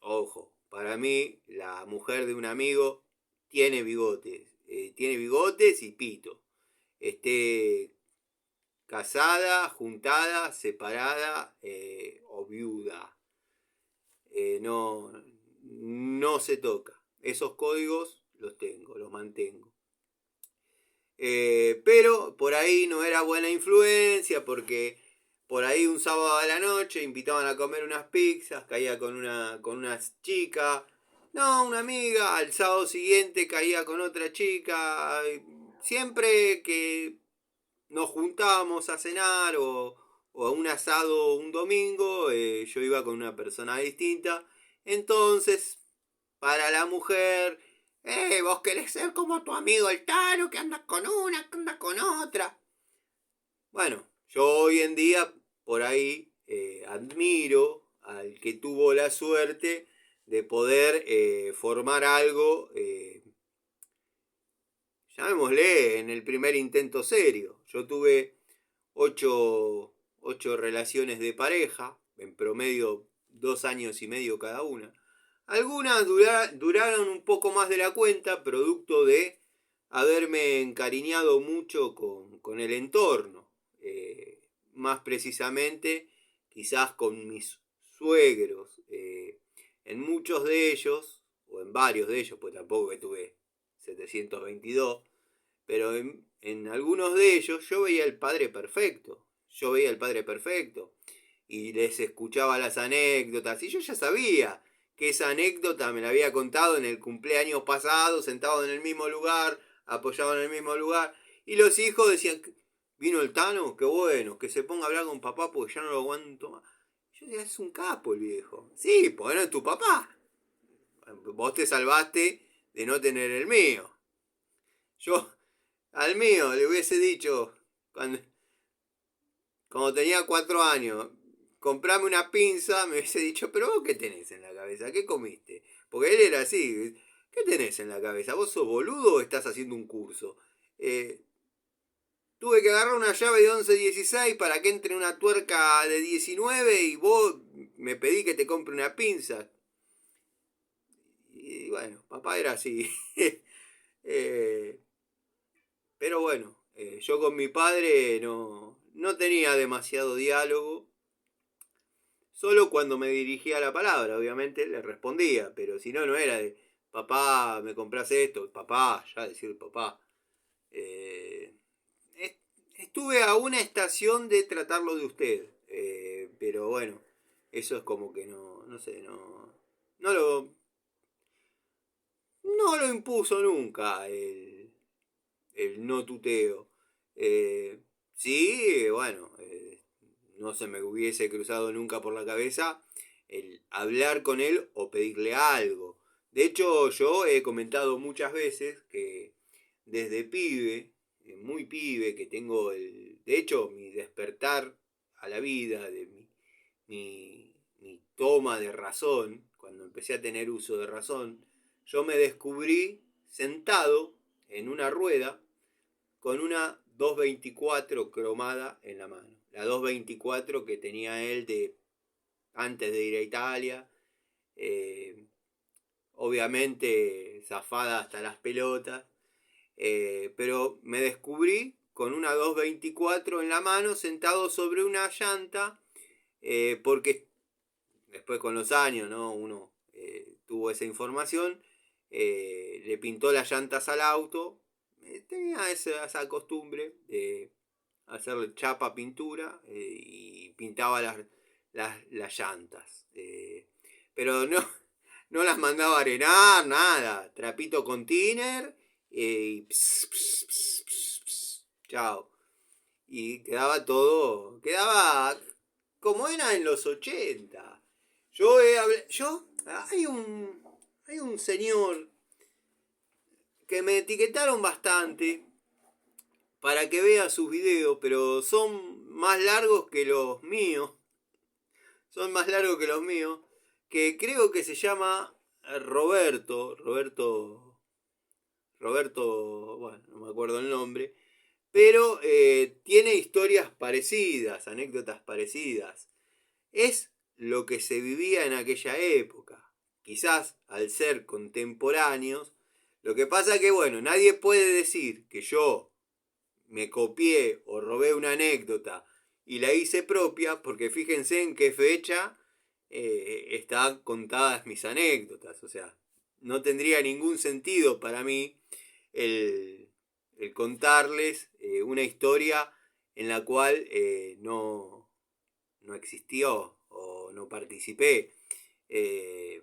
ojo, para mí la mujer de un amigo tiene bigotes y pito. Esté casada, juntada, separada o viuda. No se toca. Esos códigos los tengo, los mantengo. Pero por ahí no era buena influencia porque por ahí un sábado a la noche invitaban a comer unas pizzas, caía con una chica, no, una amiga, al sábado siguiente caía con otra chica, siempre que nos juntábamos a cenar o a un asado un domingo, yo iba con una persona distinta, entonces para la mujer, vos querés ser como tu amigo el Tano, que anda con una, que anda con otra. Bueno, yo hoy en día por ahí admiro al que tuvo la suerte de poder formar algo, llamémosle, en el primer intento serio. Yo tuve 8 relaciones de pareja, en promedio 2 años y medio cada una. Algunas duraron un poco más de la cuenta, producto de haberme encariñado mucho con el entorno. Más precisamente, quizás con mis suegros. En muchos de ellos, o en varios de ellos, pues tampoco que tuve 722, pero en algunos de ellos yo veía el padre perfecto. Yo veía el padre perfecto. Y les escuchaba las anécdotas. Y yo ya sabía que esa anécdota me la había contado en el cumpleaños pasado, sentado en el mismo lugar, apoyado en el mismo lugar. Y los hijos decían, vino el Tano, qué bueno, que se ponga a hablar con papá porque ya no lo aguanto más. Yo decía, es un capo el viejo. Sí, pues no es tu papá. Vos te salvaste de no tener el mío. Yo al mío le hubiese dicho, cuando tenía 4 años, comprame una pinza, me hubiese dicho, pero vos qué tenés en la cabeza, ¿qué comiste? Porque él era así, ¿qué tenés en la cabeza? ¿Vos sos boludo o estás haciendo un curso? Eh, Tuve que agarrar una llave de 11-16 para que entre una tuerca de 19 y vos me pedí que te compre una pinza. Y bueno, papá era así. eh, pero bueno, yo con mi padre no tenía demasiado diálogo. Solo cuando me dirigía la palabra, obviamente le respondía, pero si no, no era de, papá, me compras esto, papá, ya decir papá. Eh, Estuve a una estación de tratarlo de usted, pero bueno, eso es como que no sé, no no lo impuso nunca el no tuteo. Eh, sí, bueno, no se me hubiese cruzado nunca por la cabeza el hablar con él o pedirle algo. De hecho, yo he comentado muchas veces que desde pibe, muy pibe, que tengo de hecho, mi despertar a la vida, de mi toma de razón, cuando empecé a tener uso de razón, yo me descubrí sentado en una rueda con una 224 cromada en la mano. La 224 que tenía él de antes de ir a Italia. eh, Obviamente zafada hasta las pelotas. Pero me descubrí con una 224 en la mano, sentado sobre una llanta, porque después con los años, ¿no? Uno tuvo esa información, le pintó las llantas al auto, tenía esa costumbre de hacer chapa pintura y pintaba las llantas. Pero no las mandaba a arenar, nada. Trapito con tiner y chao. Y quedaba como era en los 80. Hay un señor que me etiquetaron bastante para que vea sus videos, pero son más largos que los míos. Son más largos que los míos. Que creo que se llama Roberto, bueno, no me acuerdo el nombre, pero tiene historias parecidas, anécdotas parecidas. Es lo que se vivía en aquella época. Quizás al ser contemporáneos, lo que pasa que, bueno, nadie puede decir que yo me copié o robé una anécdota y la hice propia, porque fíjense en qué fecha están contadas mis anécdotas. O sea, no tendría ningún sentido para mí el, el contarles una historia en la cual no existió o no participé. Eh,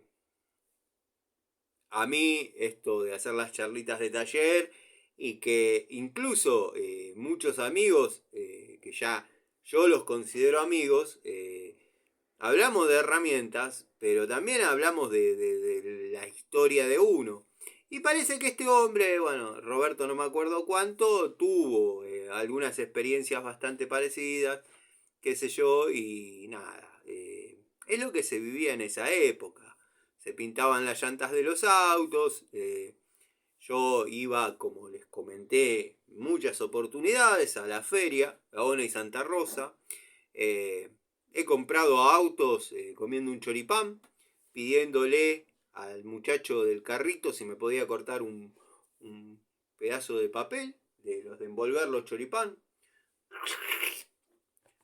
a mí esto de hacer las charlitas de taller y que incluso muchos amigos que ya yo los considero amigos, hablamos de herramientas, pero también hablamos de la historia de uno. Y parece que este hombre, bueno, Roberto no me acuerdo cuánto, tuvo algunas experiencias bastante parecidas, qué sé yo, y nada. Es lo que se vivía en esa época. Se pintaban las llantas de los autos. Yo iba, como les comenté, muchas oportunidades a la feria, Gaona y Santa Rosa. Eh, He comprado autos comiendo un choripán, pidiéndole al muchacho del carrito si me podía cortar un pedazo de papel, de los de envolver los choripán.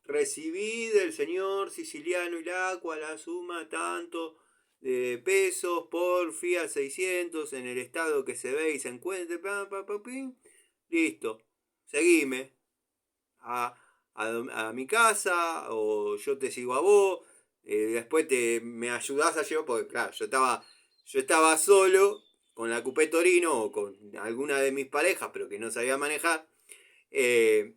Recibí del señor Siciliano Ilacqua la suma tanto de pesos por Fiat 600 en el estado que se ve y se encuentre. Listo. Seguime a, a mi casa o yo te sigo a vos. Después me ayudás a llevar, porque claro, yo estaba solo con la Coupé Torino o con alguna de mis parejas, pero que no sabía manejar. Eh,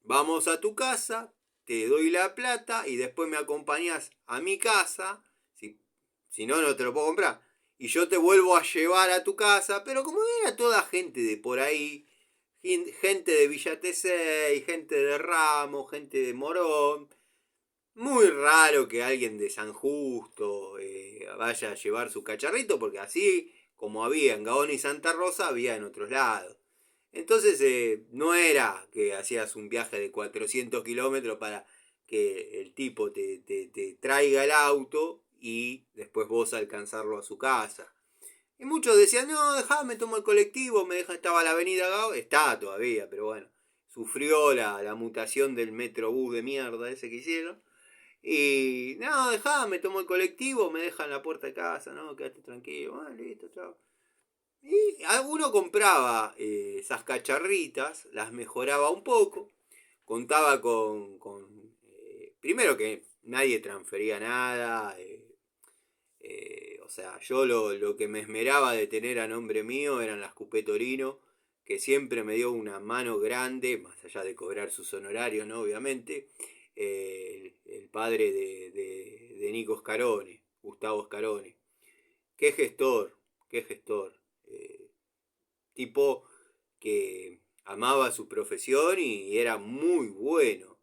Vamos a tu casa, te doy la plata y después me acompañás a mi casa. Si no, no te lo puedo comprar. Y yo te vuelvo a llevar a tu casa. Pero como era toda gente de por ahí, gente de Villa T6, gente de Ramos, gente de Morón, muy raro que alguien de San Justo vaya a llevar su cacharrito, porque así como había en Gaona y Santa Rosa, había en otros lados. Entonces no era que hacías un viaje de 400 kilómetros para que el tipo te traiga el auto y después vos alcanzarlo a su casa. Y muchos decían, no, dejame, tomo el colectivo, me deja, estaba la avenida Gao, está todavía, pero bueno, sufrió la mutación del metrobús de mierda ese que hicieron. Y no, dejame, tomo el colectivo, me dejan la puerta de casa, no, quédate tranquilo, listo, chao. Y alguno compraba esas cacharritas, las mejoraba un poco, contaba primero que nadie transfería nada, o sea, yo lo que me esmeraba de tener a nombre mío eran las Coupé Torino, que siempre me dio una mano grande, más allá de cobrar sus honorarios, ¿no? Obviamente, el padre de Nico Scarone, Gustavo Scarone. Qué gestor, qué gestor. Tipo que amaba su profesión y era muy bueno.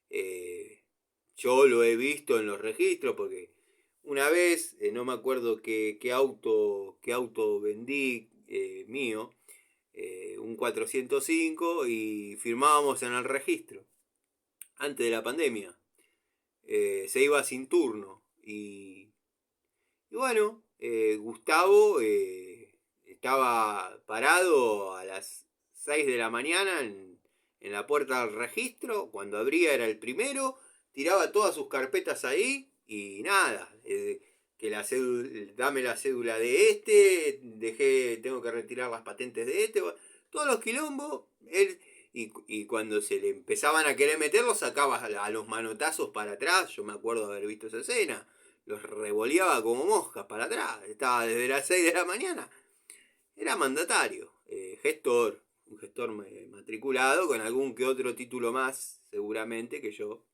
Eh, yo lo he visto en los registros porque una vez, no me acuerdo qué auto vendí mío, un 405 y firmábamos en el registro antes de la pandemia. Se iba sin turno y bueno, Gustavo estaba parado a las 6 de la mañana en la puerta del registro. Cuando abría era el primero. Tiraba todas sus carpetas ahí y nada. Que dame la cédula de este. Tengo que retirar las patentes de este. Todos los quilombos. Y cuando se le empezaban a querer meter, los sacaba a los manotazos para atrás. Yo me acuerdo de haber visto esa escena. Los revoleaba como moscas para atrás. Estaba desde las 6 de la mañana. Era mandatario, gestor, un gestor matriculado con algún que otro título más, seguramente, que yo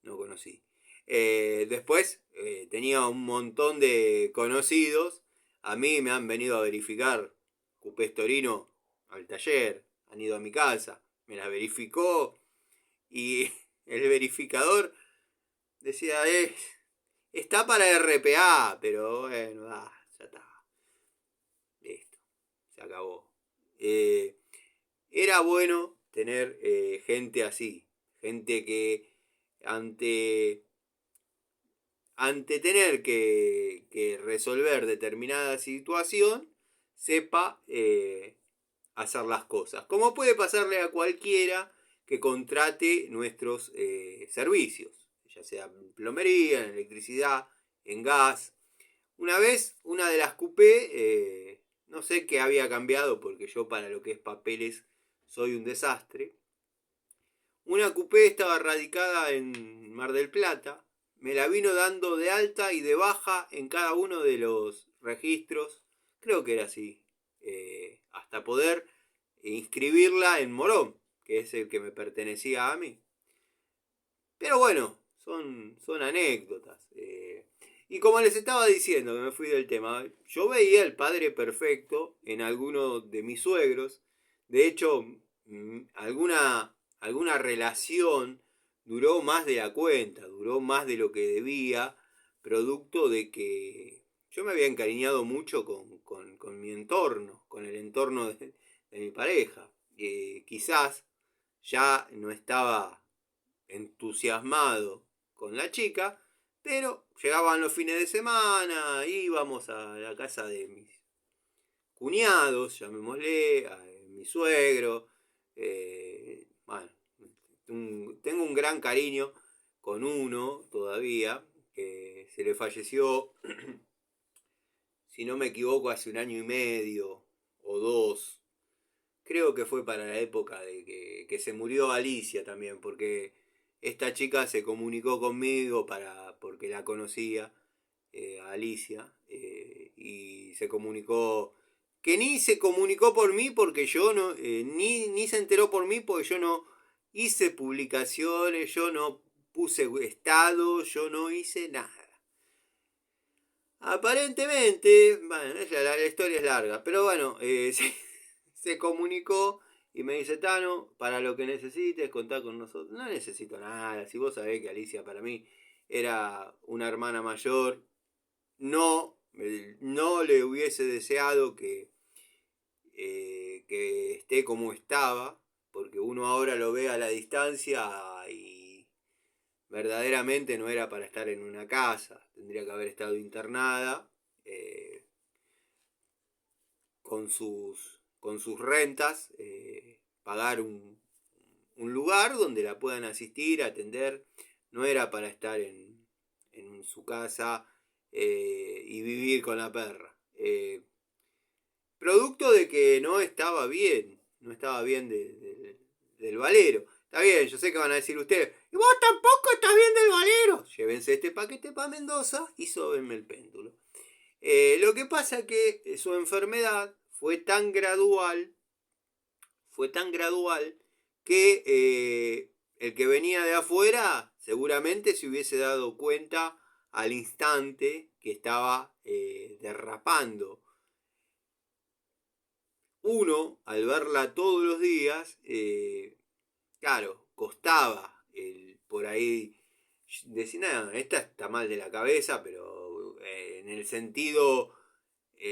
no conocí. Después tenía un montón de conocidos. A mí me han venido a verificar Cupés Torino al taller, han ido a mi casa, me la verificó y el verificador decía, está para RPA, pero bueno, ya está. Listo, se acabó. era bueno tener gente así, gente que ante tener que resolver determinada situación, sepa hacer las cosas. Como puede pasarle a cualquiera que contrate nuestros servicios, ya sea en plomería, en electricidad, en gas. Una vez, una de las coupé, no sé qué había cambiado, porque yo para lo que es papeles soy un desastre. Una coupé estaba radicada en Mar del Plata, me la vino dando de alta y de baja en cada uno de los registros, creo que era así, hasta poder inscribirla en Morón, que es el que me pertenecía a mí. Pero bueno, son anécdotas. Y como les estaba diciendo, que me fui del tema, yo veía el padre perfecto en alguno de mis suegros. De hecho, alguna relación duró más de la cuenta, duró más de lo que debía, producto de que yo me había encariñado mucho con mi entorno, con el entorno de mi pareja. Quizás ya no estaba entusiasmado con la chica, pero llegaban los fines de semana, íbamos a la casa de mis cuñados, llamémosle, a mi suegro. Bueno, tengo un gran cariño con uno todavía, que se le falleció, si no me equivoco, hace un año y medio o dos. Creo que fue para la época de que se murió Alicia también, porque esta chica se comunicó conmigo porque la conocía, a Alicia, y se comunicó, que ni se comunicó por mí porque yo no, ni se enteró por mí porque yo no hice publicaciones, yo no puse estado, yo no hice nada. Aparentemente, bueno, la historia es larga, pero bueno, se comunicó y me dice, Tano, para lo que necesites, contá con nosotros. No necesito nada, si vos sabés que Alicia para mí era una hermana mayor, no le hubiese deseado que esté como estaba, porque uno ahora lo ve a la distancia y verdaderamente no era para estar en una casa, tendría que haber estado internada, eh, con sus rentas, pagar un lugar donde la puedan asistir, atender, no era para estar en su casa y vivir con la perra. Producto de que no estaba bien del valero. Está bien, yo sé que van a decir ustedes, y vos tampoco estás bien del valero. Llévense este paquete para Mendoza y sóbenme el péndulo. Lo que pasa es que su enfermedad fue tan gradual que el que venía de afuera seguramente se hubiese dado cuenta al instante que estaba derrapando. Uno, al verla todos los días, claro, costaba por ahí decir, nada, esta está mal de la cabeza, pero en el sentido,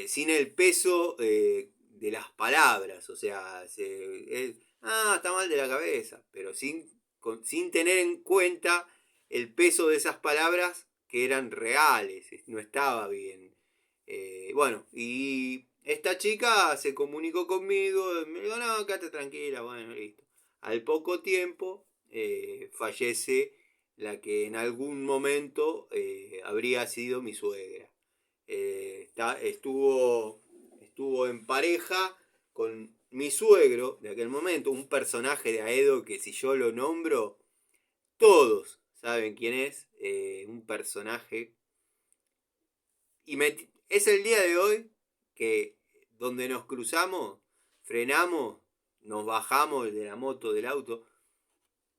sin el peso de las palabras, o sea, está mal de la cabeza, pero sin tener en cuenta el peso de esas palabras que eran reales, no estaba bien. Bueno, y esta chica se comunicó conmigo, me dijo, no, quédate tranquila, bueno, listo. Al poco tiempo fallece la que en algún momento habría sido mi suegra. Estuvo en pareja con mi suegro de aquel momento, un personaje de Aedo que si yo lo nombro, todos saben quién es, un personaje. Y es el día de hoy que donde nos cruzamos, frenamos, nos bajamos de la moto, del auto,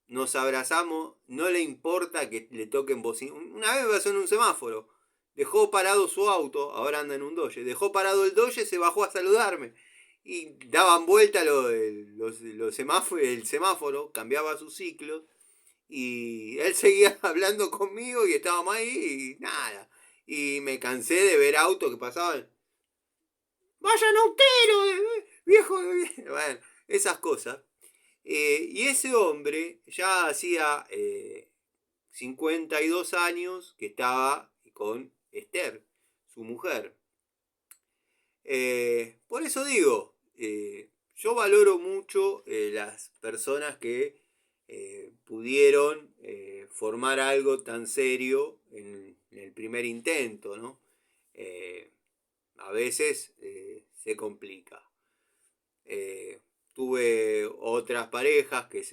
nos abrazamos, no le importa que le toquen bocina. Una vez pasó en un semáforo, dejó parado su auto, ahora anda en un Dodge, dejó parado el Dodge, se bajó a saludarme. Y daban vuelta los semáforos, el semáforo, cambiaba sus ciclos, y él seguía hablando conmigo y estábamos ahí y nada. Y me cansé de ver autos que pasaban. ¡Vayan a Utero, viejo! Bueno, esas cosas. Y ese hombre ya hacía 52 años que estaba con Esther, su mujer. Por eso digo, yo valoro mucho las personas que pudieron formar algo tan serio en el primer intento, ¿no? A veces se complica. Tuve otras parejas, que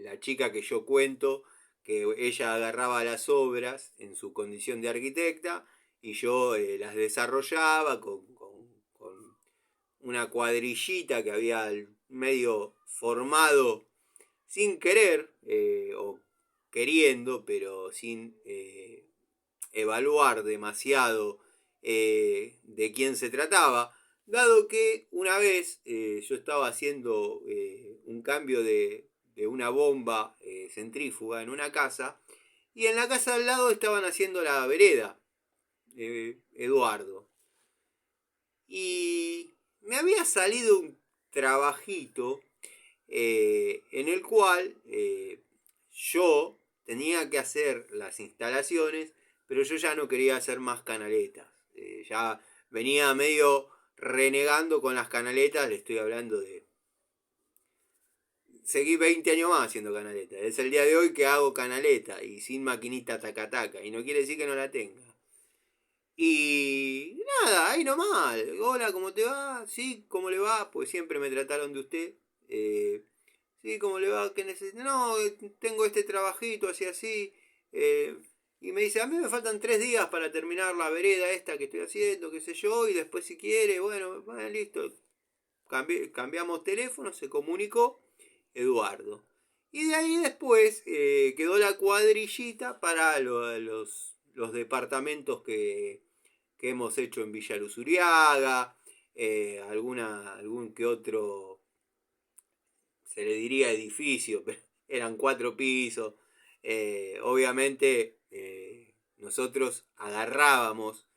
la chica que yo cuento, que ella agarraba las obras en su condición de arquitecta y yo las desarrollaba con una cuadrillita que había medio formado sin querer o queriendo, pero sin evaluar demasiado de quién se trataba, dado que una vez yo estaba haciendo un cambio de una bomba centrífuga en una casa, y en la casa al lado estaban haciendo la vereda, Eduardo. Y me había salido un trabajito en el cual yo tenía que hacer las instalaciones, pero yo ya no quería hacer más canaletas. Ya venía medio renegando con las canaletas, le estoy hablando de... Seguí 20 años más haciendo canaletas. Es el día de hoy que hago canaleta y sin maquinita taca-taca. Y no quiere decir que no la tenga. Y nada, ahí nomás. Hola, ¿cómo te va? Sí, ¿cómo le va? Pues siempre me trataron de usted. Sí, ¿cómo le va? ¿Qué necesita? No, tengo este trabajito así así. eh, y me dice, a mí me faltan 3 días para terminar la vereda esta que estoy haciendo, qué sé yo. Y después si quiere, bueno, listo. Cambiamos teléfono, se comunicó Eduardo. Y de ahí después quedó la cuadrillita para los departamentos que hemos hecho en Villa Luz Uriaga, algún que otro, se le diría edificio, pero eran 4 pisos. Obviamente nosotros agarrábamos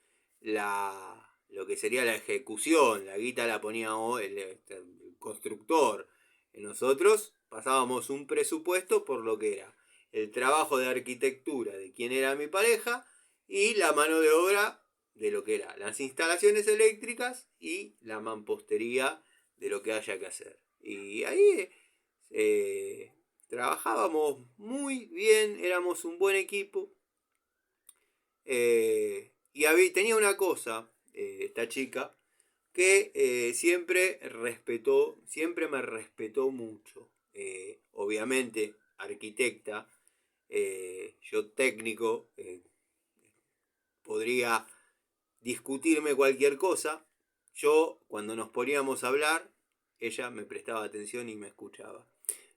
lo que sería la ejecución, la guita la ponía el constructor. Nosotros pasábamos un presupuesto por lo que era el trabajo de arquitectura de quien era mi pareja y la mano de obra de lo que era las instalaciones eléctricas y la mampostería de lo que haya que hacer. Y ahí trabajábamos muy bien, éramos un buen equipo. Y tenía una cosa, esta chica, que siempre me respetó mucho. Obviamente, arquitecta, yo técnico, podría discutirme cualquier cosa. Yo, cuando nos poníamos a hablar, ella me prestaba atención y me escuchaba.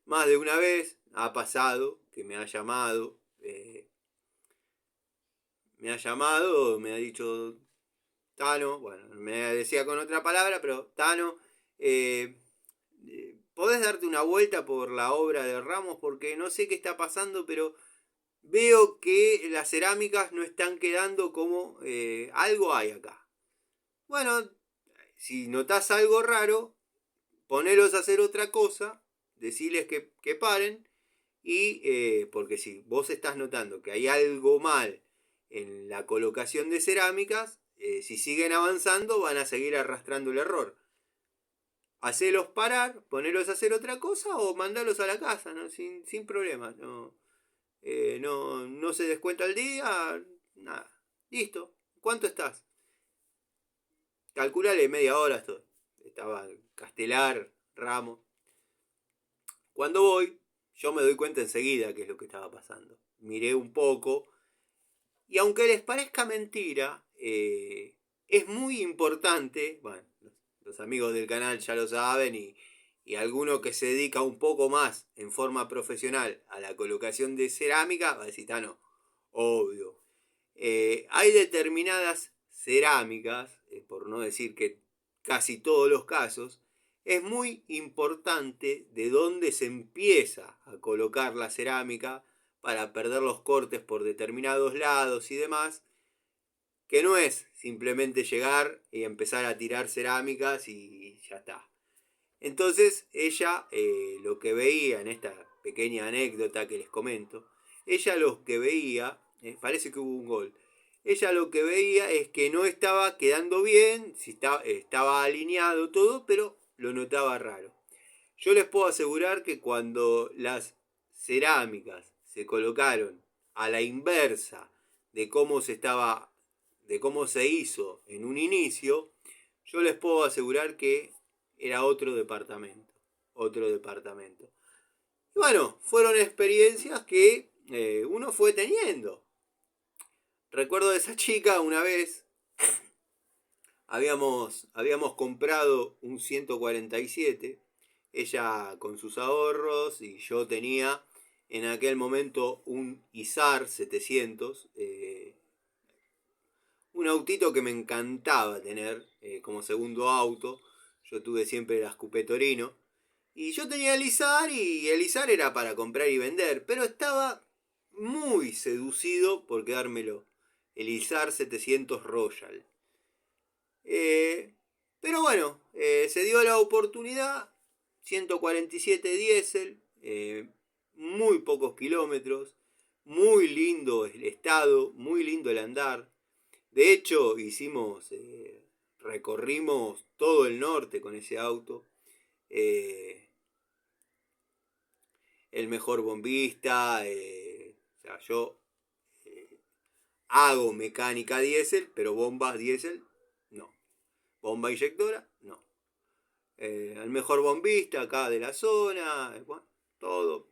Más de una vez ha pasado que me ha dicho, Tano, bueno, me decía con otra palabra, pero Tano, ¿podés darte una vuelta por la obra de Ramos? Porque no sé qué está pasando, pero veo que las cerámicas no están quedando como algo hay acá. Bueno, si notás algo raro, ponelos a hacer otra cosa, deciles que paren, y porque si vos estás notando que hay algo mal en la colocación de cerámicas, si siguen avanzando van a seguir arrastrando el error. Hacelos parar, ponelos a hacer otra cosa o mandalos a la casa, ¿no? Sin problemas. No se descuenta el día, nada. Listo. ¿Cuánto estás? Calculale media hora estoy. Estaba Castelar, Ramos. Cuando voy, yo me doy cuenta enseguida qué es lo que estaba pasando. Miré un poco. Y aunque les parezca mentira, es muy importante, bueno, los amigos del canal ya lo saben y alguno que se dedica un poco más en forma profesional a la colocación de cerámica, va a decir, no, obvio. Hay determinadas cerámicas, por no decir que casi todos los casos, es muy importante de dónde se empieza a colocar la cerámica para perder los cortes por determinados lados y demás, que no es simplemente llegar y empezar a tirar cerámicas y ya está. Entonces ella lo que veía en esta pequeña anécdota que les comento, ella lo que veía, parece que hubo un gol, ella lo que veía es que no estaba quedando bien, si estaba alineado todo, pero lo notaba raro. Yo les puedo asegurar que cuando las cerámicas se colocaron a la inversa de cómo de cómo se hizo en un inicio, yo les puedo asegurar que era otro departamento, otro departamento. Y bueno, fueron experiencias que uno fue teniendo. Recuerdo de esa chica una vez, habíamos comprado un 147, ella con sus ahorros y yo tenía en aquel momento un Izar 700, un autito que me encantaba tener como segundo auto. Yo tuve siempre el Coupé Torino. Y yo tenía el Izar y el Izar era para comprar y vender, pero estaba muy seducido por quedármelo. El Izar 700 Royal. Pero bueno, se dio la oportunidad, 147 diésel, muy pocos kilómetros, muy lindo el estado, muy lindo el andar. De hecho, recorrimos todo el norte con ese auto. El mejor bombista, o sea, yo hago mecánica diésel, pero bombas diésel, no. Bomba inyectora, no. El mejor bombista acá de la zona, bueno, todo.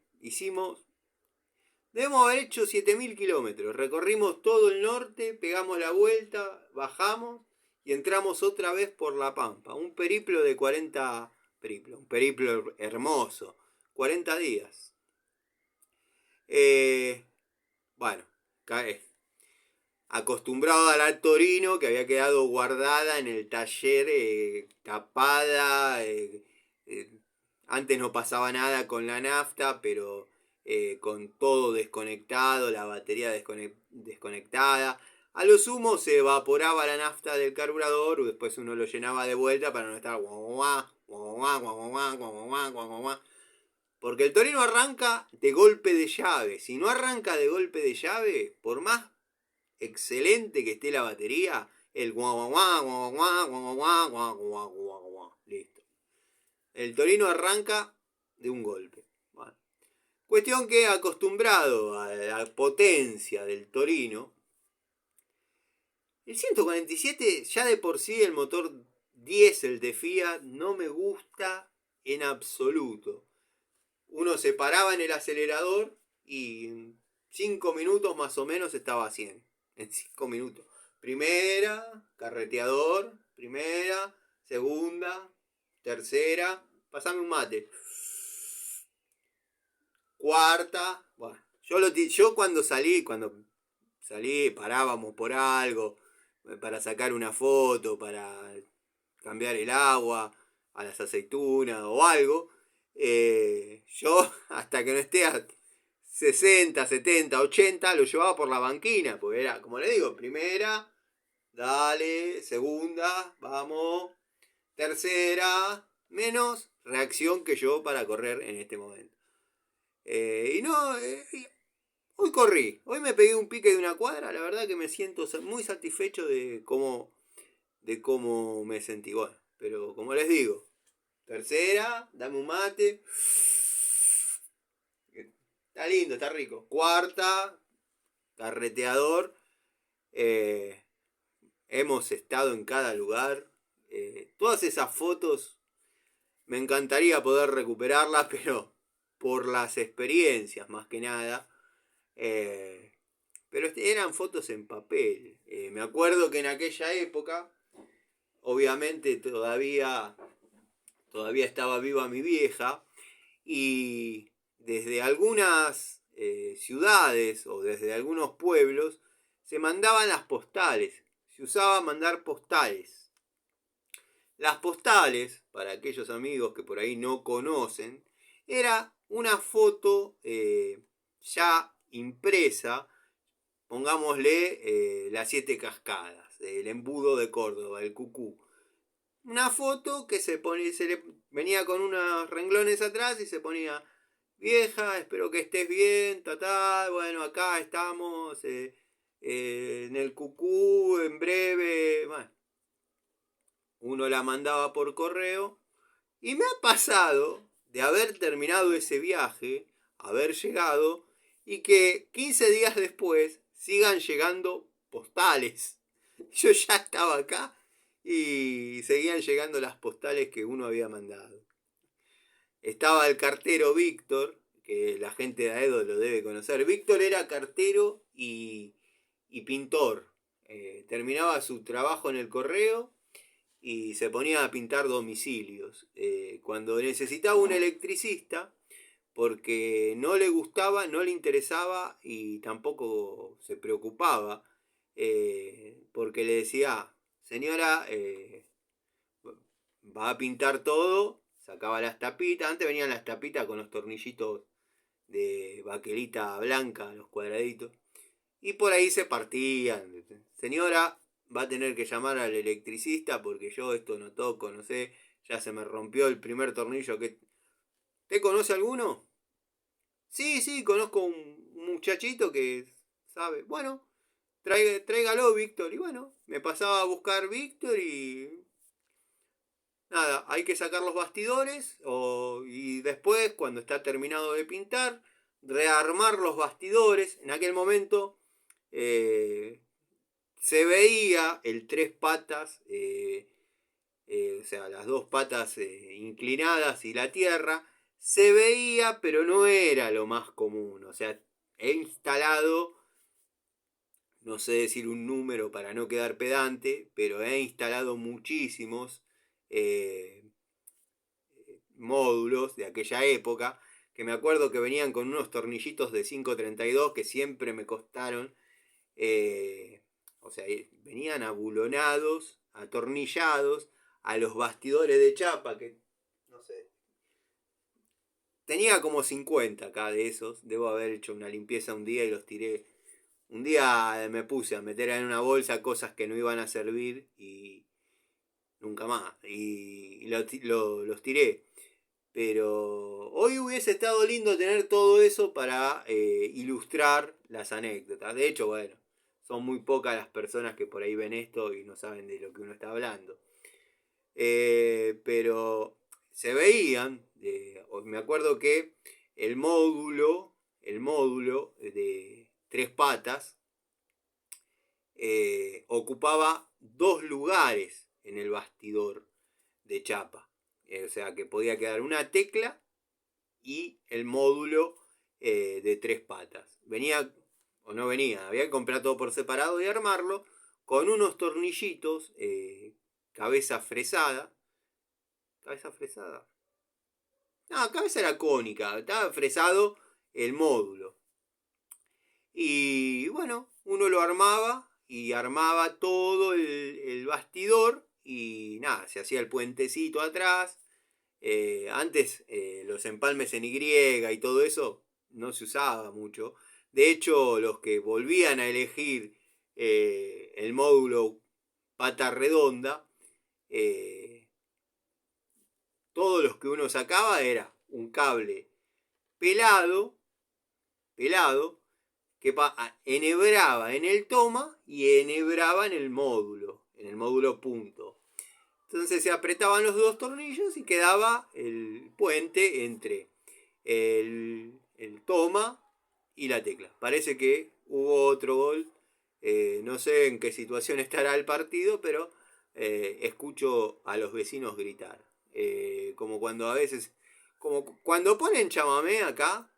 Debemos haber hecho 7000 kilómetros. Recorrimos todo el norte, pegamos la vuelta, bajamos y entramos otra vez por La Pampa. Un periplo de 40, un periplo hermoso, 40 días. Bueno, acostumbrado a la Torino, que había quedado guardada en el taller, tapada. Antes no pasaba nada con la nafta, pero con todo desconectado, la batería desconectada. A lo sumo se evaporaba la nafta del carburador, después uno lo llenaba de vuelta para no estar porque el Torino arranca de golpe de llave. Si no arranca de golpe de llave, por más excelente que esté la batería, el listo. El Torino arranca de un golpe. Bueno. Cuestión que acostumbrado a la potencia del Torino, el 147 ya de por sí el motor diésel de Fiat no me gusta en absoluto. Uno se paraba en el acelerador y en 5 minutos más o menos estaba a 100. En 5 minutos. Primera, carreteador. Primera, segunda, tercera. Pasame un mate. Cuarta. Bueno, yo cuando salí, parábamos por algo, para sacar una foto, para cambiar el agua a las aceitunas o algo. Yo, hasta que no esté a 60, 70, 80, lo llevaba por la banquina, porque era, como le digo, primera, dale, segunda, vamos, tercera, menos reacción que yo para correr en este momento. Hoy corrí, hoy me pegué un pique de una cuadra, la verdad que me siento muy satisfecho de cómo me sentí. Bueno, pero como les digo, tercera, dame un mate. Está lindo, está rico. Cuarta, carreteador. Hemos estado en cada lugar. Todas esas fotos me encantaría poder recuperarlas, pero por las experiencias más que nada. Pero eran fotos en papel. Me acuerdo que en aquella época, obviamente todavía estaba viva mi vieja, y desde algunas ciudades o desde algunos pueblos se mandaban las postales. Se usaba mandar postales. Las postales, para aquellos amigos que por ahí no conocen, era una foto ya impresa, pongámosle las 7 cascadas, el embudo de Córdoba, el Cucú. Una foto que se le venía con unos renglones atrás y se ponía: vieja, espero que estés bien, bueno, acá estamos en el Cucú, en breve. Bueno, uno la mandaba por correo y me ha pasado de haber terminado ese viaje, haber llegado, y que 15 días después sigan llegando postales. Yo ya estaba acá y seguían llegando las postales que uno había mandado. Estaba el cartero Víctor, que la gente de Aedo lo debe conocer. Víctor era cartero y pintor. Terminaba su trabajo en el correo y se ponía a pintar domicilios. Cuando necesitaba un electricista, porque no le gustaba, no le interesaba y tampoco se preocupaba, porque le decía: señora, va a pintar todo, sacaba las tapitas. Antes venían las tapitas con los tornillitos de baquelita blanca, los cuadraditos, y por ahí se partían. Señora, va a tener que llamar al electricista porque yo esto no toco, no sé, ya se me rompió el primer tornillo. ¿Te conoce alguno? Sí, sí, conozco un muchachito que sabe. Bueno, tráigalo, Víctor. Y bueno, me pasaba a buscar Víctor y nada, hay que sacar los bastidores y después, cuando está terminado de pintar, rearmar los bastidores. En aquel momento se veía el tres patas, o sea, las dos patas inclinadas y la tierra. Se veía, pero no era lo más común. O sea, he instalado, no sé decir un número para no quedar pedante, pero he instalado muchísimos eh, módulos de aquella época, que me acuerdo que venían con unos tornillitos de 532 que siempre me costaron. O sea, venían abulonados, atornillados a los bastidores de chapa, que no sé. Tenía como 50 acá de esos. Debo haber hecho una limpieza un día y los tiré. Un día me puse a meter en una bolsa cosas que no iban a servir y nunca más. Y los tiré. Pero hoy hubiese estado lindo tener todo eso para ilustrar las anécdotas. De hecho, bueno, son muy pocas las personas que por ahí ven esto y no saben de lo que uno está hablando. Pero se veían, me acuerdo que el módulo de tres patas ocupaba dos lugares en el bastidor de chapa. O sea que podía quedar una tecla y el módulo de tres patas. Venía, o no venía, había que comprar todo por separado y armarlo con unos tornillitos, cabeza fresada. ¿Cabeza fresada? No, cabeza era cónica, estaba fresado el módulo. Y bueno, uno lo armaba y armaba todo el bastidor y nada, se hacía el puentecito atrás. Antes los empalmes en Y y todo eso no se usaba mucho. De hecho, los que volvían a elegir el módulo pata redonda, todos los que uno sacaba era un cable pelado, pelado, que enhebraba en el toma y enhebraba en el módulo punto. Entonces se apretaban los dos tornillos y quedaba el puente entre el toma y la tecla. Parece que hubo otro gol. No sé en qué situación estará el partido, pero escucho a los vecinos gritar. Como cuando a veces, como cuando ponen chamamé acá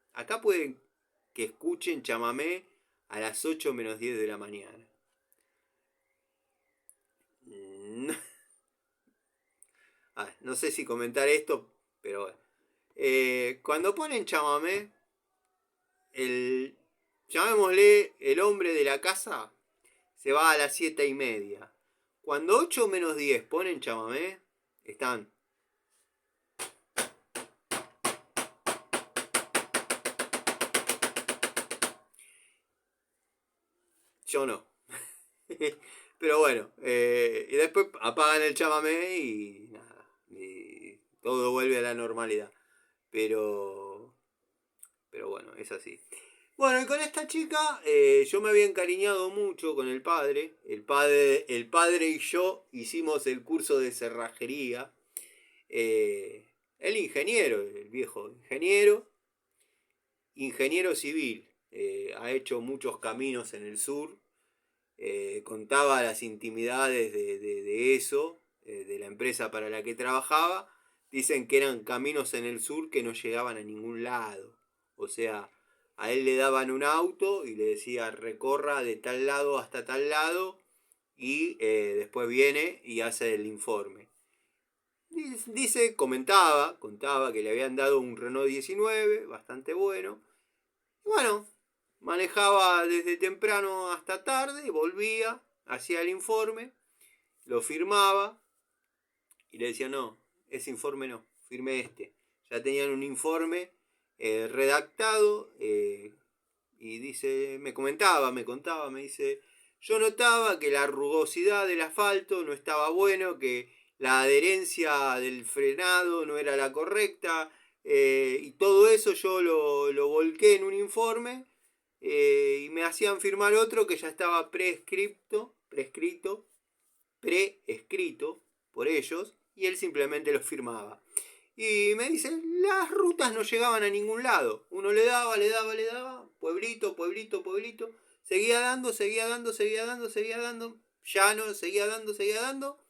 pueden que escuchen chamamé a las 8 menos 10 de la mañana. No sé si comentar esto, pero bueno. Cuando ponen chamamé, llamémosle el hombre de la casa, se va a las 7:30. Cuando 8 menos 10 ponen chamamé, están. yo no. Pero bueno, y después apagan el chamamé y nada, y todo vuelve a la normalidad. Pero, pero bueno, es así. Bueno, y con esta chica yo me había encariñado mucho con el padre. El padre y yo hicimos el curso de cerrajería. El ingeniero, el viejo ingeniero civil. Ha hecho muchos caminos en el sur. Contaba las intimidades de eso, de la empresa para la que trabajaba. Dicen que eran caminos en el sur que no llegaban a ningún lado. O sea, a él le daban un auto y le decía recorra de tal lado hasta tal lado y después viene y hace el informe. Dice, contaba que le habían dado un Renault 19, bastante bueno. Y bueno, manejaba desde temprano hasta tarde, volvía, hacía el informe, lo firmaba y le decía, no, ese informe no, firme este. Ya tenían un informe redactado y dice, me contaba, me dice, yo notaba que la rugosidad del asfalto no estaba bueno, que la adherencia del frenado no era la correcta, y todo eso yo lo volqué en un informe y me hacían firmar otro que ya estaba preescrito por ellos, y él simplemente lo firmaba. Y me dicen, las rutas no llegaban a ningún lado. Uno le daba, pueblito, seguía dando, llano, seguía dando.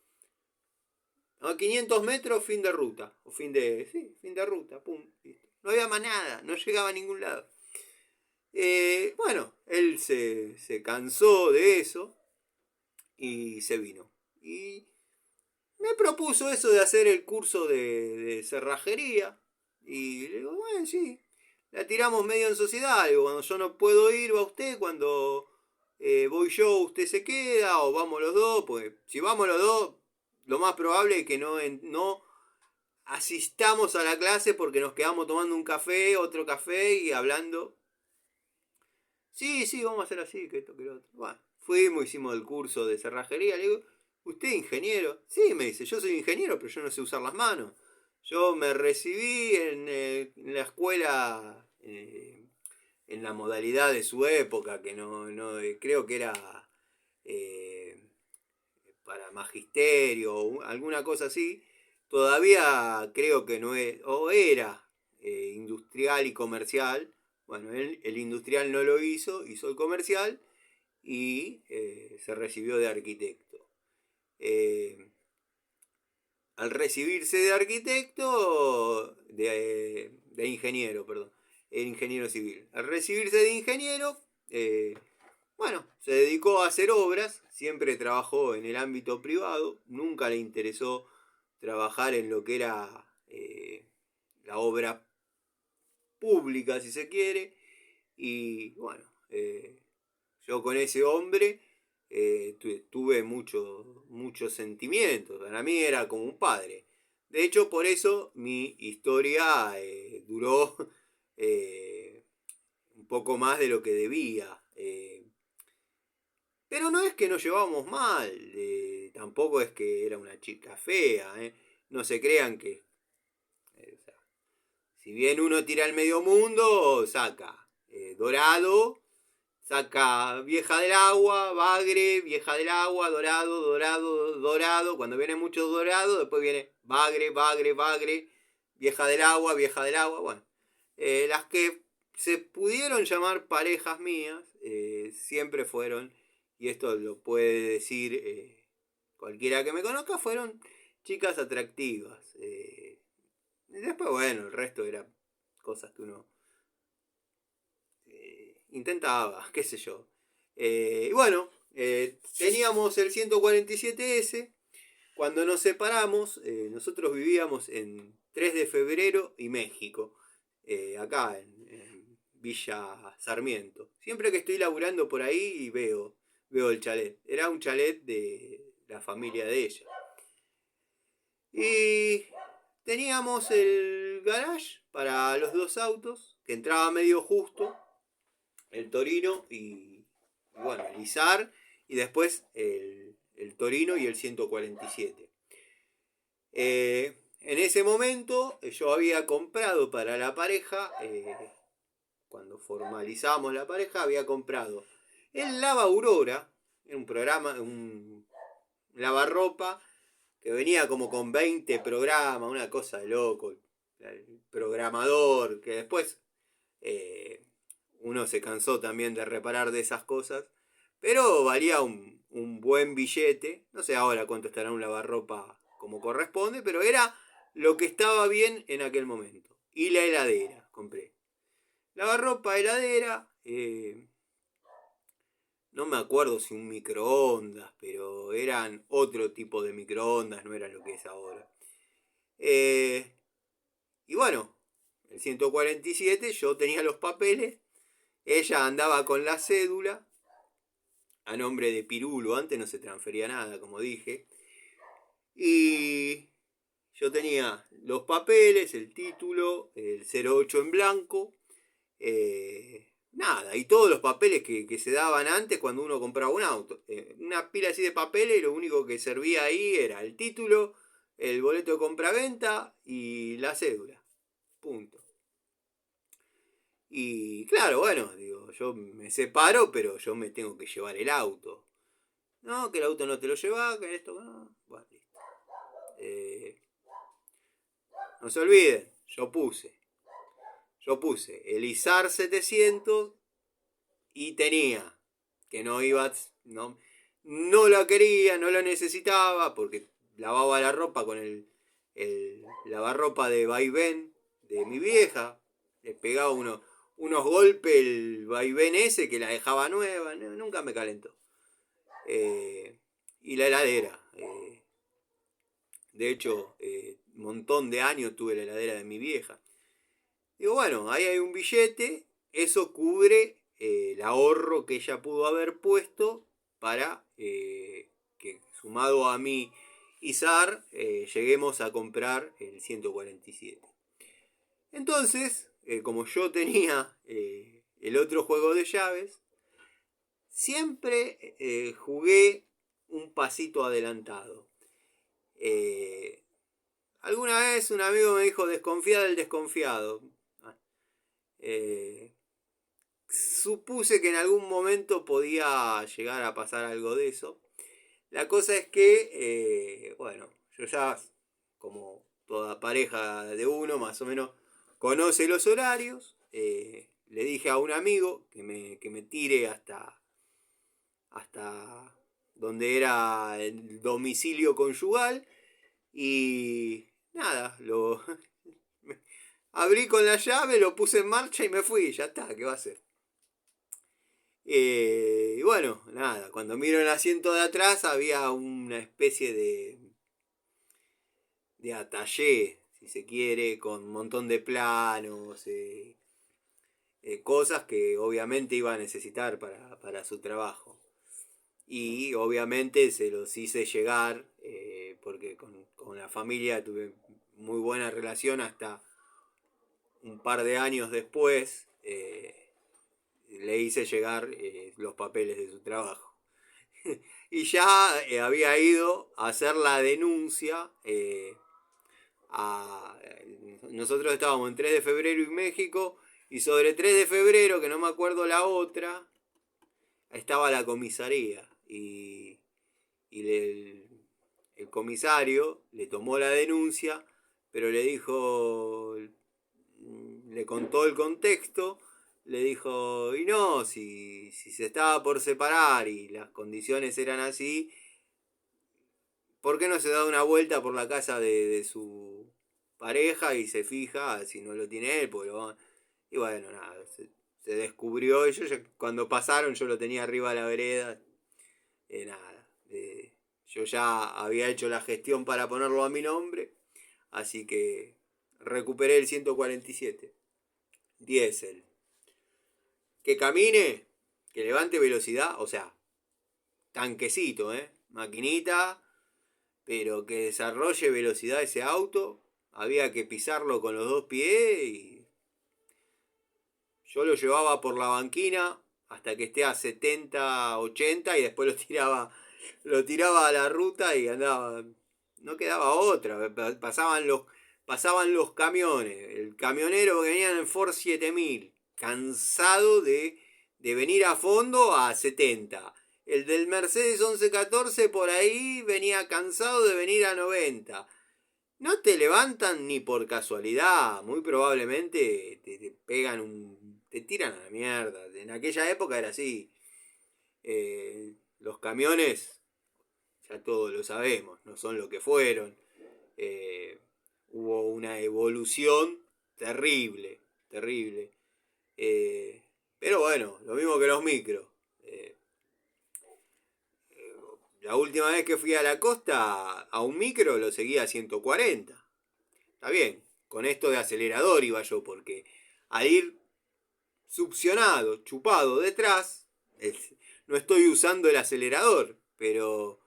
A 500 metros, fin de ruta. O fin de ruta, pum, listo. No había más nada, no llegaba a ningún lado. Bueno, él se cansó de eso y se vino. Y me propuso eso de hacer el curso de cerrajería. Y le digo, bueno, sí, la tiramos medio en sociedad. Digo, cuando yo no puedo ir, va usted. Cuando voy yo, usted se queda. O vamos los dos. Pues si vamos los dos, lo más probable es que no asistamos a la clase porque nos quedamos tomando un café, otro café y hablando. Sí, vamos a hacer así, que esto, que lo otro. Bueno, fuimos, hicimos el curso de cerrajería. Le digo, ¿usted es ingeniero? Sí, me dice, yo soy ingeniero, pero yo no sé usar las manos. Yo me recibí en la escuela, en la modalidad de su época, que no creo que era eh, para magisterio o alguna cosa así. Todavía creo que no es, o era industrial y comercial. Bueno, el industrial no lo hizo el comercial y se recibió de arquitecto. Al recibirse de arquitecto, de ingeniero, perdón, el ingeniero civil. Al recibirse de ingeniero, bueno, se dedicó a hacer obras, siempre trabajó en el ámbito privado, nunca le interesó trabajar en lo que era la obra pública, si se quiere, y bueno, yo con ese hombre tuve muchos sentimientos. Para mí era como un padre. De hecho, por eso mi historia duró un poco más de lo que debía. Pero no es que nos llevábamos mal. Tampoco es que era una chica fea. No se crean que... O sea, si bien uno tira al medio mundo, saca dorado, saca vieja del agua, bagre, vieja del agua, dorado. Cuando viene mucho dorado, después viene bagre, vieja del agua. Bueno, las que se pudieron llamar parejas mías siempre fueron, y esto lo puede decir cualquiera que me conozca, fueron chicas atractivas. Después, bueno, el resto era cosas que uno intentaba, qué sé yo. Y bueno, teníamos el 147S. Cuando nos separamos, nosotros vivíamos en 3 de febrero y México, acá en Villa Sarmiento. Siempre que estoy laburando por ahí veo el chalet. Era un chalet de la familia de ella. Y teníamos el garage para los 2 autos, que entraba medio justo, el Torino y bueno, el Izar y después el Torino y el 147. En ese momento yo había comprado para la pareja, cuando formalizamos la pareja, había comprado el Lava Aurora, era un programa, un lavarropa que venía como con 20 programas, una cosa de loco, el programador, que después uno se cansó también de reparar de esas cosas, pero valía un buen billete, no sé ahora cuánto estará un lavarropa como corresponde, pero era lo que estaba bien en aquel momento. Y la heladera, compré. Lavarropa, heladera, no me acuerdo si un microondas, pero eran otro tipo de microondas, no era lo que es ahora. Y bueno, el 147 yo tenía los papeles, ella andaba con la cédula, a nombre de Pirulo, antes no se transfería nada, como dije, y yo tenía los papeles, el título, el 08 en blanco, nada, y todos los papeles que se daban antes cuando uno compraba un auto. Una pila así de papeles y lo único que servía ahí era el título, el boleto de compra-venta y la cédula. Punto. Y claro, bueno, digo, yo me separo, pero yo me tengo que llevar el auto. No, que el auto no te lo lleva, que esto, no. Bueno, listo. No se olviden, yo puse el ISAR 700 y tenía que no iba, no la quería, no la necesitaba porque lavaba la ropa con el lavarropa de vaivén de mi vieja, le pegaba unos golpes el vaivén ese que la dejaba nueva, nunca me calentó. Y la heladera, de hecho, un montón de años tuve la heladera de mi vieja. Digo, bueno, ahí hay un billete, eso cubre el ahorro que ella pudo haber puesto para que sumado a mi ISAR lleguemos a comprar el 147. Entonces, como yo tenía el otro juego de llaves, siempre jugué un pasito adelantado. Alguna vez un amigo me dijo, desconfía del desconfiado. Eh, Supuse que en algún momento podía llegar a pasar algo de eso. La cosa es que, bueno, yo ya, como toda pareja de uno, más o menos conoce los horarios. Le dije a un amigo que me tire hasta donde era el domicilio conyugal. Y nada, abrí con la llave, lo puse en marcha y me fui. Ya está, ¿qué va a hacer? Y bueno, nada, cuando miro el asiento de atrás había una especie de atallé, si se quiere, con un montón de planos, cosas que obviamente iba a necesitar para su trabajo. Y obviamente se los hice llegar, porque con la familia tuve muy buena relación hasta un par de años después. Le hice llegar los papeles de su trabajo. Y ya había ido a hacer la denuncia. Nosotros estábamos en 3 de febrero y México. Y sobre 3 de febrero, que no me acuerdo la otra, estaba la comisaría. Y el comisario le tomó la denuncia, pero le dijo, le contó el contexto, le dijo, y no, si se estaba por separar y las condiciones eran así, ¿por qué no se da una vuelta por la casa de su pareja y se fija si no lo tiene él? Y bueno, nada, se descubrió, y cuando pasaron yo lo tenía arriba de la vereda, nada, yo ya había hecho la gestión para ponerlo a mi nombre, así que recuperé el 147. Diésel. Que camine, que levante velocidad, o sea, tanquecito, maquinita, pero que desarrolle velocidad ese auto. Había que pisarlo con los dos pies y yo lo llevaba por la banquina hasta que esté a 70, 80 y después lo tiraba a la ruta y andaba, no quedaba otra, pasaban los camiones, el camionero que venía en el Ford 7000, cansado de venir a fondo a 70. El del Mercedes 1114 por ahí venía cansado de venir a 90. No te levantan ni por casualidad, muy probablemente te pegan te tiran a la mierda. En aquella época era así. Los camiones, ya todos lo sabemos, no son lo que fueron. Eh, Hubo una evolución terrible, terrible. Eh, pero bueno, lo mismo que los micros. Eh, la última vez que fui a la costa, a un micro lo seguía a 140. Está bien, con esto de acelerador iba yo, porque al ir succionado, chupado detrás, no estoy usando el acelerador, pero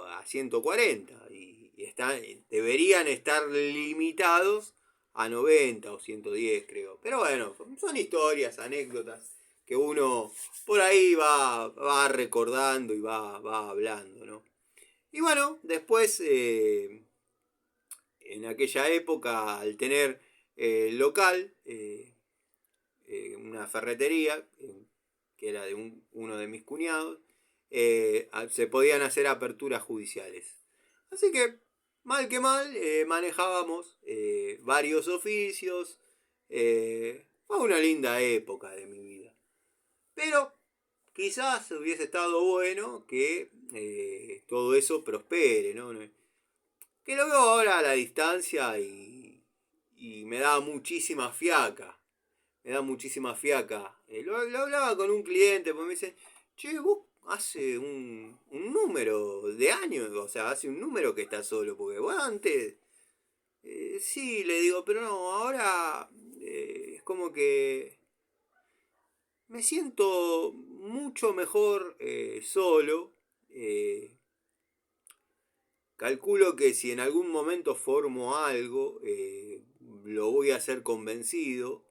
a 140 deberían estar limitados a 90 o 110 creo. Pero bueno, son historias, anécdotas que uno por ahí va recordando y va hablando, ¿no? Y bueno, después, en aquella época, al tener local, una ferretería, que era de uno de mis cuñados, se podían hacer aperturas judiciales. Así que, mal que mal, manejábamos varios oficios. Fue una linda época de mi vida. Pero quizás hubiese estado bueno que todo eso prospere, ¿no? Que lo veo ahora a la distancia y me da muchísima fiaca. Me da muchísima fiaca. Lo hablaba con un cliente, porque me dice, che, vos hace un número de años, o sea, hace un número que estás solo, porque vos antes, sí, le digo, pero no, ahora es como que me siento mucho mejor solo. eh, Calculo que si en algún momento formo algo, lo voy a hacer convencido.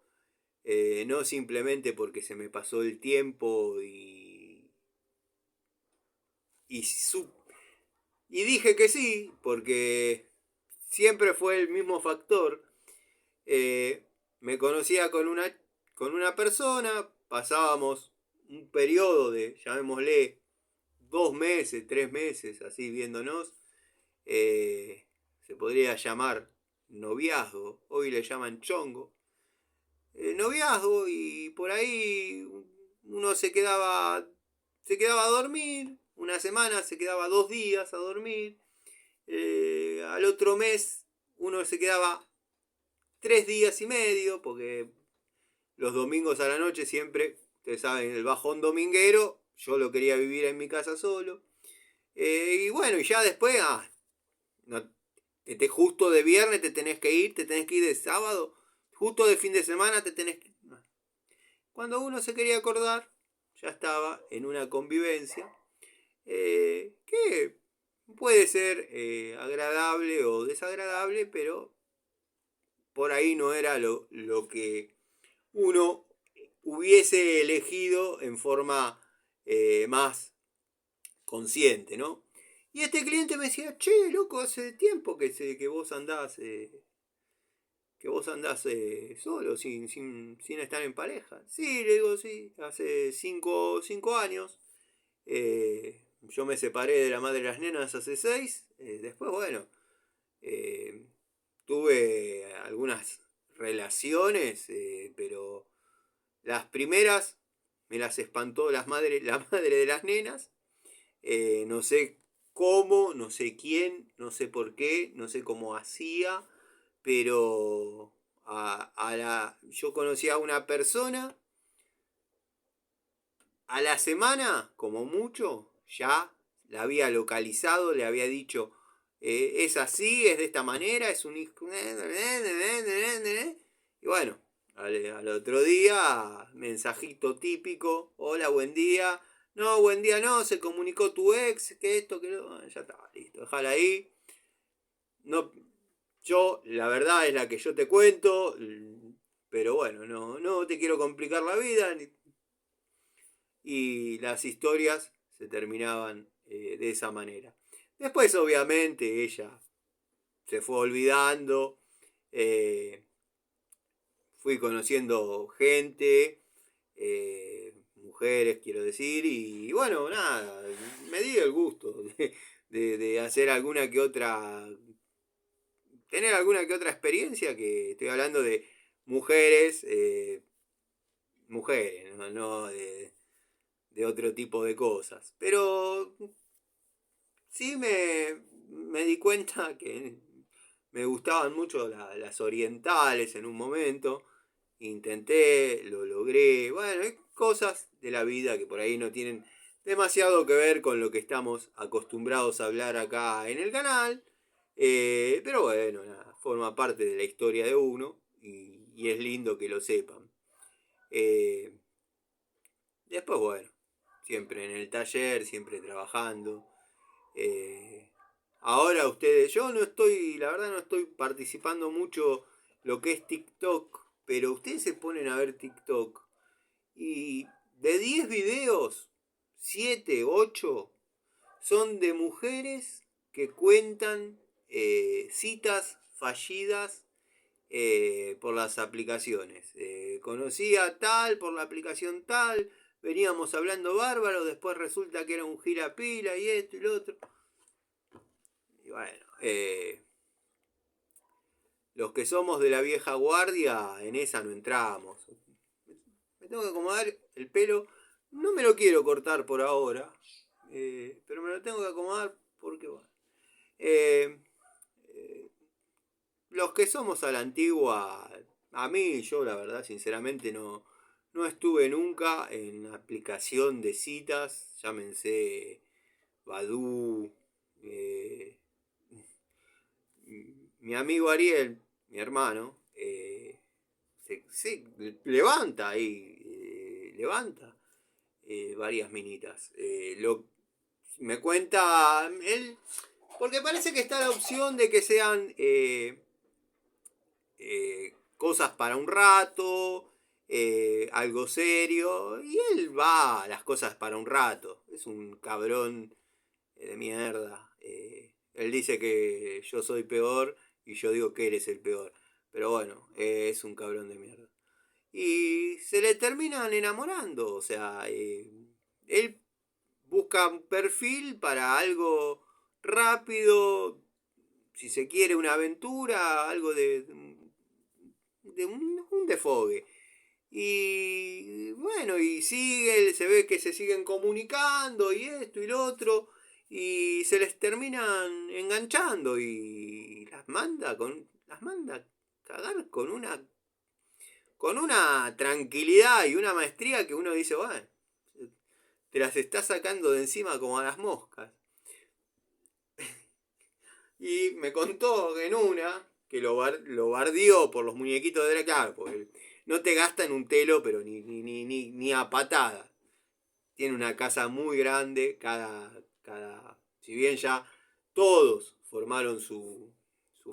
No simplemente porque se me pasó el tiempo y, su, y dije que sí, porque siempre fue el mismo factor. Me conocía con una persona, pasábamos un periodo de, llamémosle, 2 meses, 3 meses, así viéndonos. eh, Se podría llamar noviazgo, hoy le llaman chongo. Noviazgo y por ahí uno se quedaba a dormir, una semana se quedaba 2 días a dormir, al otro mes uno se quedaba 3 días y medio, porque los domingos a la noche siempre, ustedes saben, el bajón dominguero, yo lo quería vivir en mi casa solo. Y bueno, y ya después, no, justo de viernes te tenés que ir de sábado, justo de fin de semana te tenés que... Cuando uno se quería acordar, ya estaba en una convivencia que puede ser agradable o desagradable, pero por ahí no era lo que uno hubiese elegido en forma más consciente, ¿no? Y este cliente me decía, che, loco, hace tiempo que vos andás solo, sin estar en pareja. Sí, le digo, sí, hace 5 años. Yo me separé de la madre de las nenas hace 6. Después, bueno, eh, tuve algunas relaciones, pero las primeras me las espantó la madre de las nenas. No sé cómo, no sé quién, no sé por qué, no sé cómo hacía, pero yo conocí a una persona, a la semana, como mucho, ya la había localizado, le había dicho, es así, es de esta manera, es un hijo... Y bueno, al otro día, mensajito típico, hola, buen día. No, buen día no, se comunicó tu ex, que esto, que lo... Ya está, listo, déjala ahí. No, yo, la verdad es la que yo te cuento, pero bueno, no te quiero complicar la vida. y las historias se terminaban de esa manera. Después obviamente ella se fue olvidando, fui conociendo gente, mujeres quiero decir, y bueno, nada, me di el gusto de hacer alguna que otra, tener alguna que otra experiencia, que estoy hablando de mujeres, mujeres, no de otro tipo de cosas. Pero sí me di cuenta que me gustaban mucho las orientales en un momento. Intenté, lo logré. Bueno, hay cosas de la vida que por ahí no tienen demasiado que ver con lo que estamos acostumbrados a hablar acá en el canal. Pero bueno, nada, forma parte de la historia de uno y es lindo que lo sepan. Eh, Después, bueno, siempre en el taller, siempre trabajando. Eh, Ahora ustedes, yo no estoy, la verdad no estoy participando mucho lo que es TikTok, pero ustedes se ponen a ver TikTok y de 10 videos, 7 8 son de mujeres que cuentan citas fallidas por las aplicaciones. Conocí a tal por la aplicación tal, veníamos hablando bárbaro, después resulta que era un girapila y esto y lo otro. Y bueno, los que somos de la vieja guardia, en esa no entramos. Me tengo que acomodar el pelo. No me lo quiero cortar por ahora, pero me lo tengo que acomodar porque, bueno. Eh, eh, los que somos a la antigua, a mí, yo la verdad, sinceramente, no estuve nunca en aplicación de citas, llámense Badoo, eh, mi amigo Ariel, mi hermano, se levanta ahí, levanta varias minitas. Me cuenta él, porque parece que está la opción de que sean cosas para un rato, algo serio, y él va a las cosas para un rato. Es un cabrón de mierda. Él dice que yo soy peor y yo digo que eres el peor. Pero bueno, es un cabrón de mierda. Y se le terminan enamorando. O sea, él busca un perfil para algo rápido, si se quiere una aventura, algo de un desfogue. Y bueno, y sigue, se ve que se siguen comunicando y esto y lo otro. Y se les terminan enganchando y las manda a cagar con una tranquilidad y una maestría que uno dice, bueno, te las está sacando de encima como a las moscas. Y me contó en una que lo bardió por los muñequitos de la cara, porque no te gasta en un telo, pero ni a patada. Tiene una casa muy grande, si bien ya todos formaron su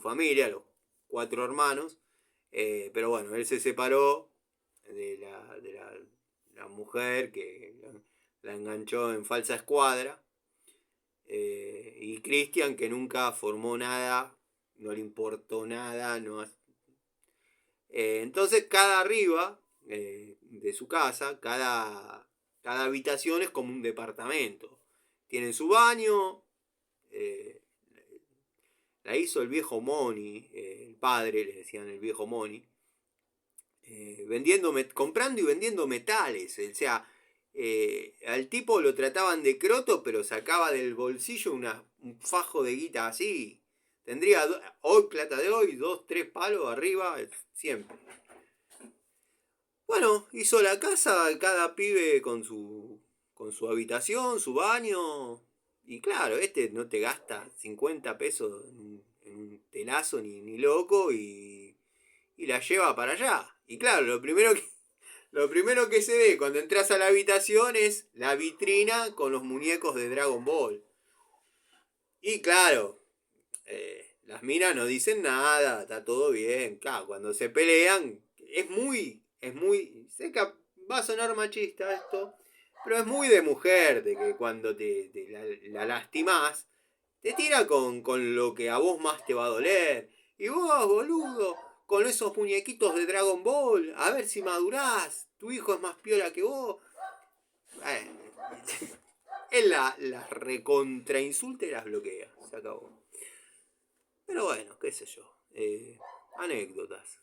familia, los 4 hermanos, pero bueno, él se separó de la mujer que la enganchó en falsa escuadra. Y Cristian, que nunca formó nada, no le importó nada. No, entonces cada arriba de su casa, cada habitación es como un departamento. Tienen su baño, eh, la hizo el viejo Moni, el padre, le decían el viejo Moni, comprando y vendiendo metales. O sea, al tipo lo trataban de croto, pero sacaba del bolsillo un fajo de guita así. Tendría hoy, plata de hoy, 2, 3 palos arriba, siempre. Bueno, hizo la casa, cada pibe con su habitación, su baño. Y claro, este no te gasta 50 pesos en un telazo ni loco y la lleva para allá. Y claro, lo primero que se ve cuando entras a la habitación es la vitrina con los muñecos de Dragon Ball. Y claro, las minas no dicen nada, está todo bien. Claro, cuando se pelean, es muy, sé que va a sonar machista esto, Pero es muy de mujer, de que cuando la lastimás, te tira con lo que a vos más te va a doler. Y vos, boludo, con esos muñequitos de Dragon Ball, a ver si madurás. Tu hijo es más piola que vos. Eh, él la recontrainsulta y las bloquea. Se acabó. Pero bueno, qué sé yo. Anécdotas.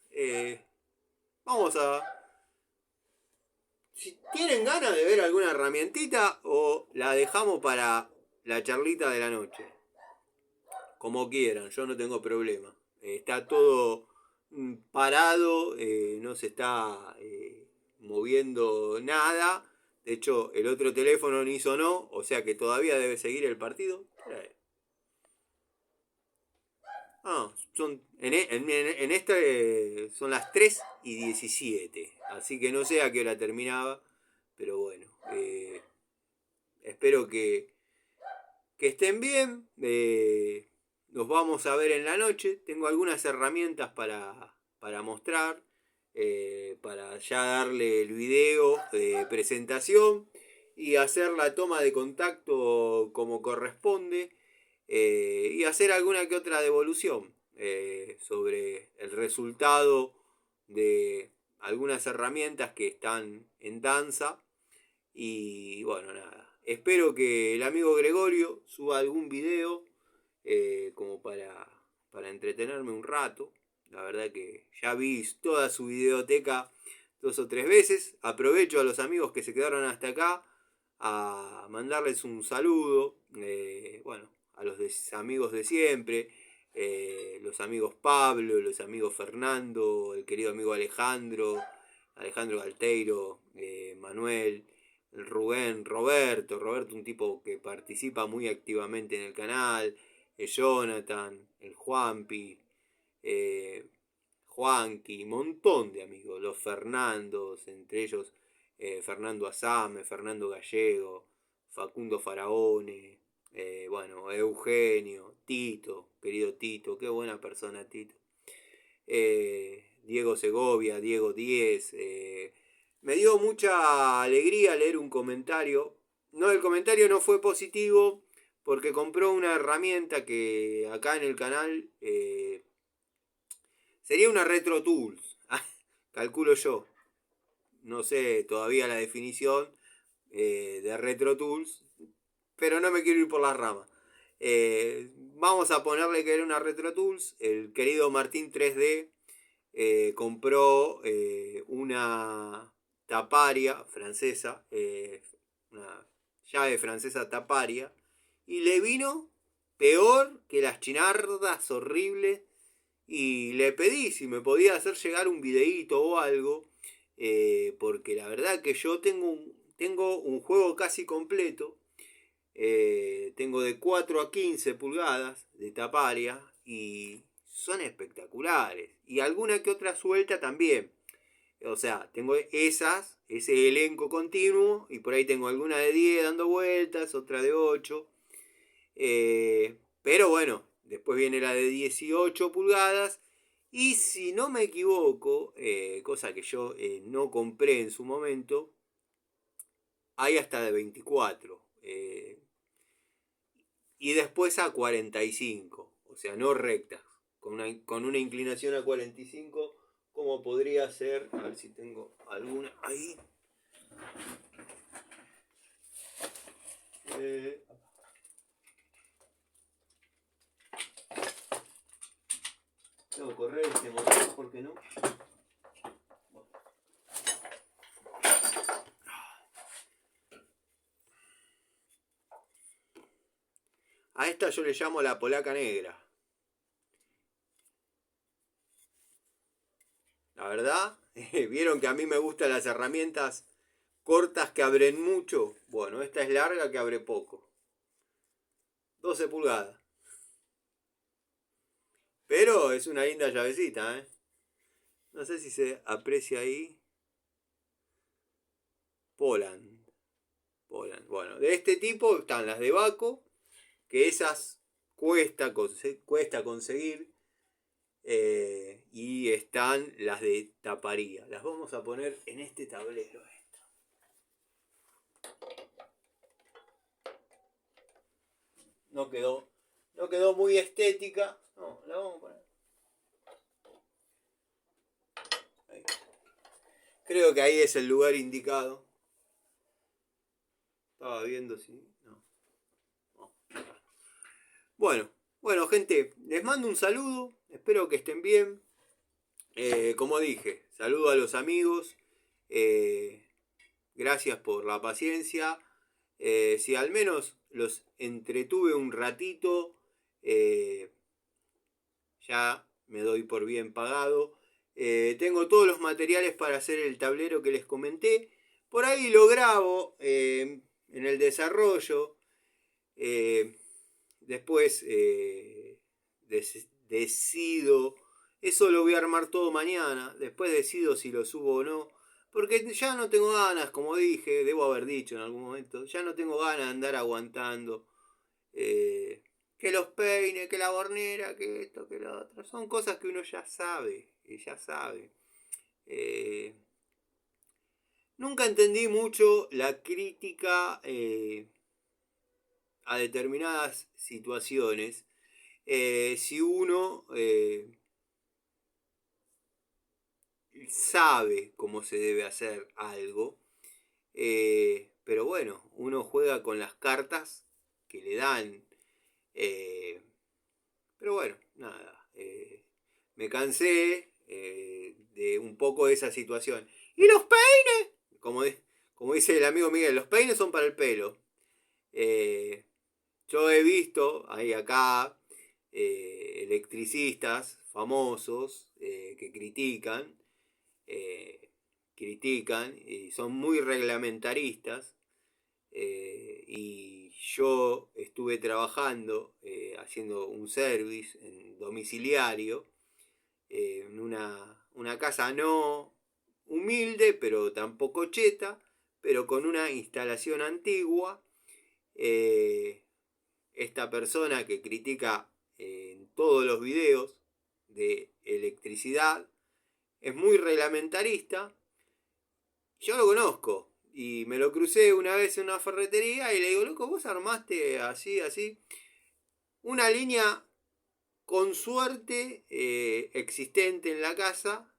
Vamos a... Si tienen ganas de ver alguna herramientita o la dejamos para la charlita de la noche. Como quieran, yo no tengo problema. Está todo parado, no se está moviendo nada. De hecho, el otro teléfono ni sonó, o sea que todavía debe seguir el partido. En este son las 3:17, así que no sé a qué hora terminaba, pero bueno, espero que estén bien. Nos vamos a ver en la noche. Tengo algunas herramientas para mostrar, para ya darle el video de presentación y hacer la toma de contacto como corresponde, y hacer alguna que otra devolución sobre el resultado de algunas herramientas que están en danza. Y bueno, nada. Espero que el amigo Gregorio suba algún video como para entretenerme un rato. La verdad que ya vi toda su videoteca 2 o 3 veces. Aprovecho a los amigos que se quedaron hasta acá a mandarles un saludo. Bueno, a los amigos de siempre. Los amigos Pablo, los amigos Fernando, el querido amigo Alejandro Galteiro, Manuel, el Rubén, Roberto, un tipo que participa muy activamente en el canal, el Jonathan, el Juanpi, Juanqui, montón de amigos, los Fernandos, entre ellos Fernando Azame, Fernando Gallego, Facundo Faraone, bueno, Eugenio, Tito, querido Tito, qué buena persona Tito. Diego Segovia, Diego Díez. Me dio mucha alegría leer un comentario. No, el comentario no fue positivo porque compró una herramienta que acá en el canal sería una Retro Tools. Calculo yo. No sé todavía la definición de Retro Tools, pero no me quiero ir por las ramas. Vamos a ponerle que era una Retro Tools. El querido Martín 3D compró una taparia francesa, una llave francesa taparia, y le vino peor que las chinardas horribles. Y le pedí si me podía hacer llegar un videíto o algo, porque la verdad que yo tengo un juego casi completo. Tengo de 4 a 15 pulgadas de taparia y son espectaculares. Y alguna que otra suelta también. O sea, tengo ese elenco continuo, y por ahí tengo alguna de 10 dando vueltas, otra de 8. Pero bueno, después viene la de 18 pulgadas. Y si no me equivoco, cosa que yo no compré en su momento, hay hasta de 24. Y después a 45. O sea, no rectas. Con una inclinación a 45, como podría ser. A ver si tengo alguna ahí. Tengo que correr este motor, ¿por qué no? A esta yo le llamo la polaca negra. La verdad, vieron que a mí me gustan las herramientas cortas que abren mucho. Bueno, esta es larga que abre poco. 12 pulgadas. Pero es una linda llavecita, ¿eh? No sé si se aprecia ahí. Poland. Bueno, de este tipo están las de Baco, que esas cuesta conseguir. Y están las de taparía. Las vamos a poner en este tablero. no quedó muy estética. No, la vamos a poner. Ahí. Creo que ahí es el lugar indicado. Estaba viendo si... No. Bueno, gente, les mando un saludo. Espero que estén bien. Como dije, saludo a los amigos. Gracias por la paciencia. Si al menos los entretuve un ratito, ya me doy por bien pagado. Tengo todos los materiales para hacer el tablero que les comenté. Por ahí lo grabo en el desarrollo. Después decido. Eso lo voy a armar todo mañana. Después decido si lo subo o no. Porque ya no tengo ganas, como dije, debo haber dicho en algún momento. Ya no tengo ganas de andar aguantando. Que los peines, que la bornera, que esto, que lo otro. Son cosas que uno ya sabe. Nunca entendí mucho la crítica a determinadas situaciones. Si uno sabe cómo se debe hacer algo, pero bueno, uno juega con las cartas que le dan. Pero bueno, nada, me cansé de un poco de esa situación. ¿Y los peines? Como dice el amigo Miguel, los peines son para el pelo. Yo he visto ahí acá electricistas famosos que critican y son muy reglamentaristas. Y yo estuve trabajando haciendo un service en domiciliario en una casa no humilde, pero tampoco cheta, pero con una instalación antigua. Esta persona que critica en todos los videos de electricidad es muy reglamentarista. Yo lo conozco y me lo crucé una vez en una ferretería y le digo, loco, vos armaste así una línea con suerte existente en la casa,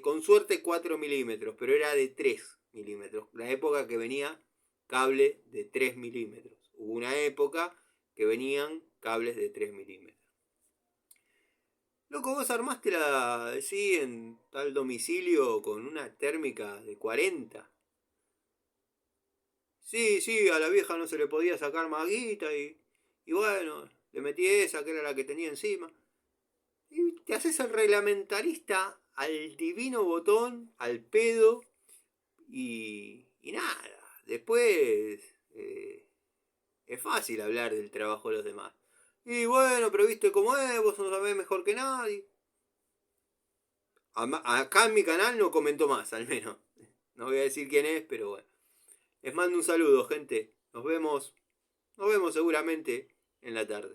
con suerte 4 milímetros, pero era de 3 milímetros. La época que venía cable de 3 milímetros. Hubo una época que venían cables de 3 milímetros. Loco, vos armaste en tal domicilio con una térmica de 40. Sí, a la vieja no se le podía sacar más guita y bueno, le metí esa que era la que tenía encima. Y te haces el reglamentarista al divino botón, al pedo y nada. Después es fácil hablar del trabajo de los demás. Y bueno, pero viste cómo es, vos no sabés mejor que nadie. Acá en mi canal no comentó más, al menos. No voy a decir quién es, pero bueno. Les mando un saludo, gente. Nos vemos seguramente en la tarde.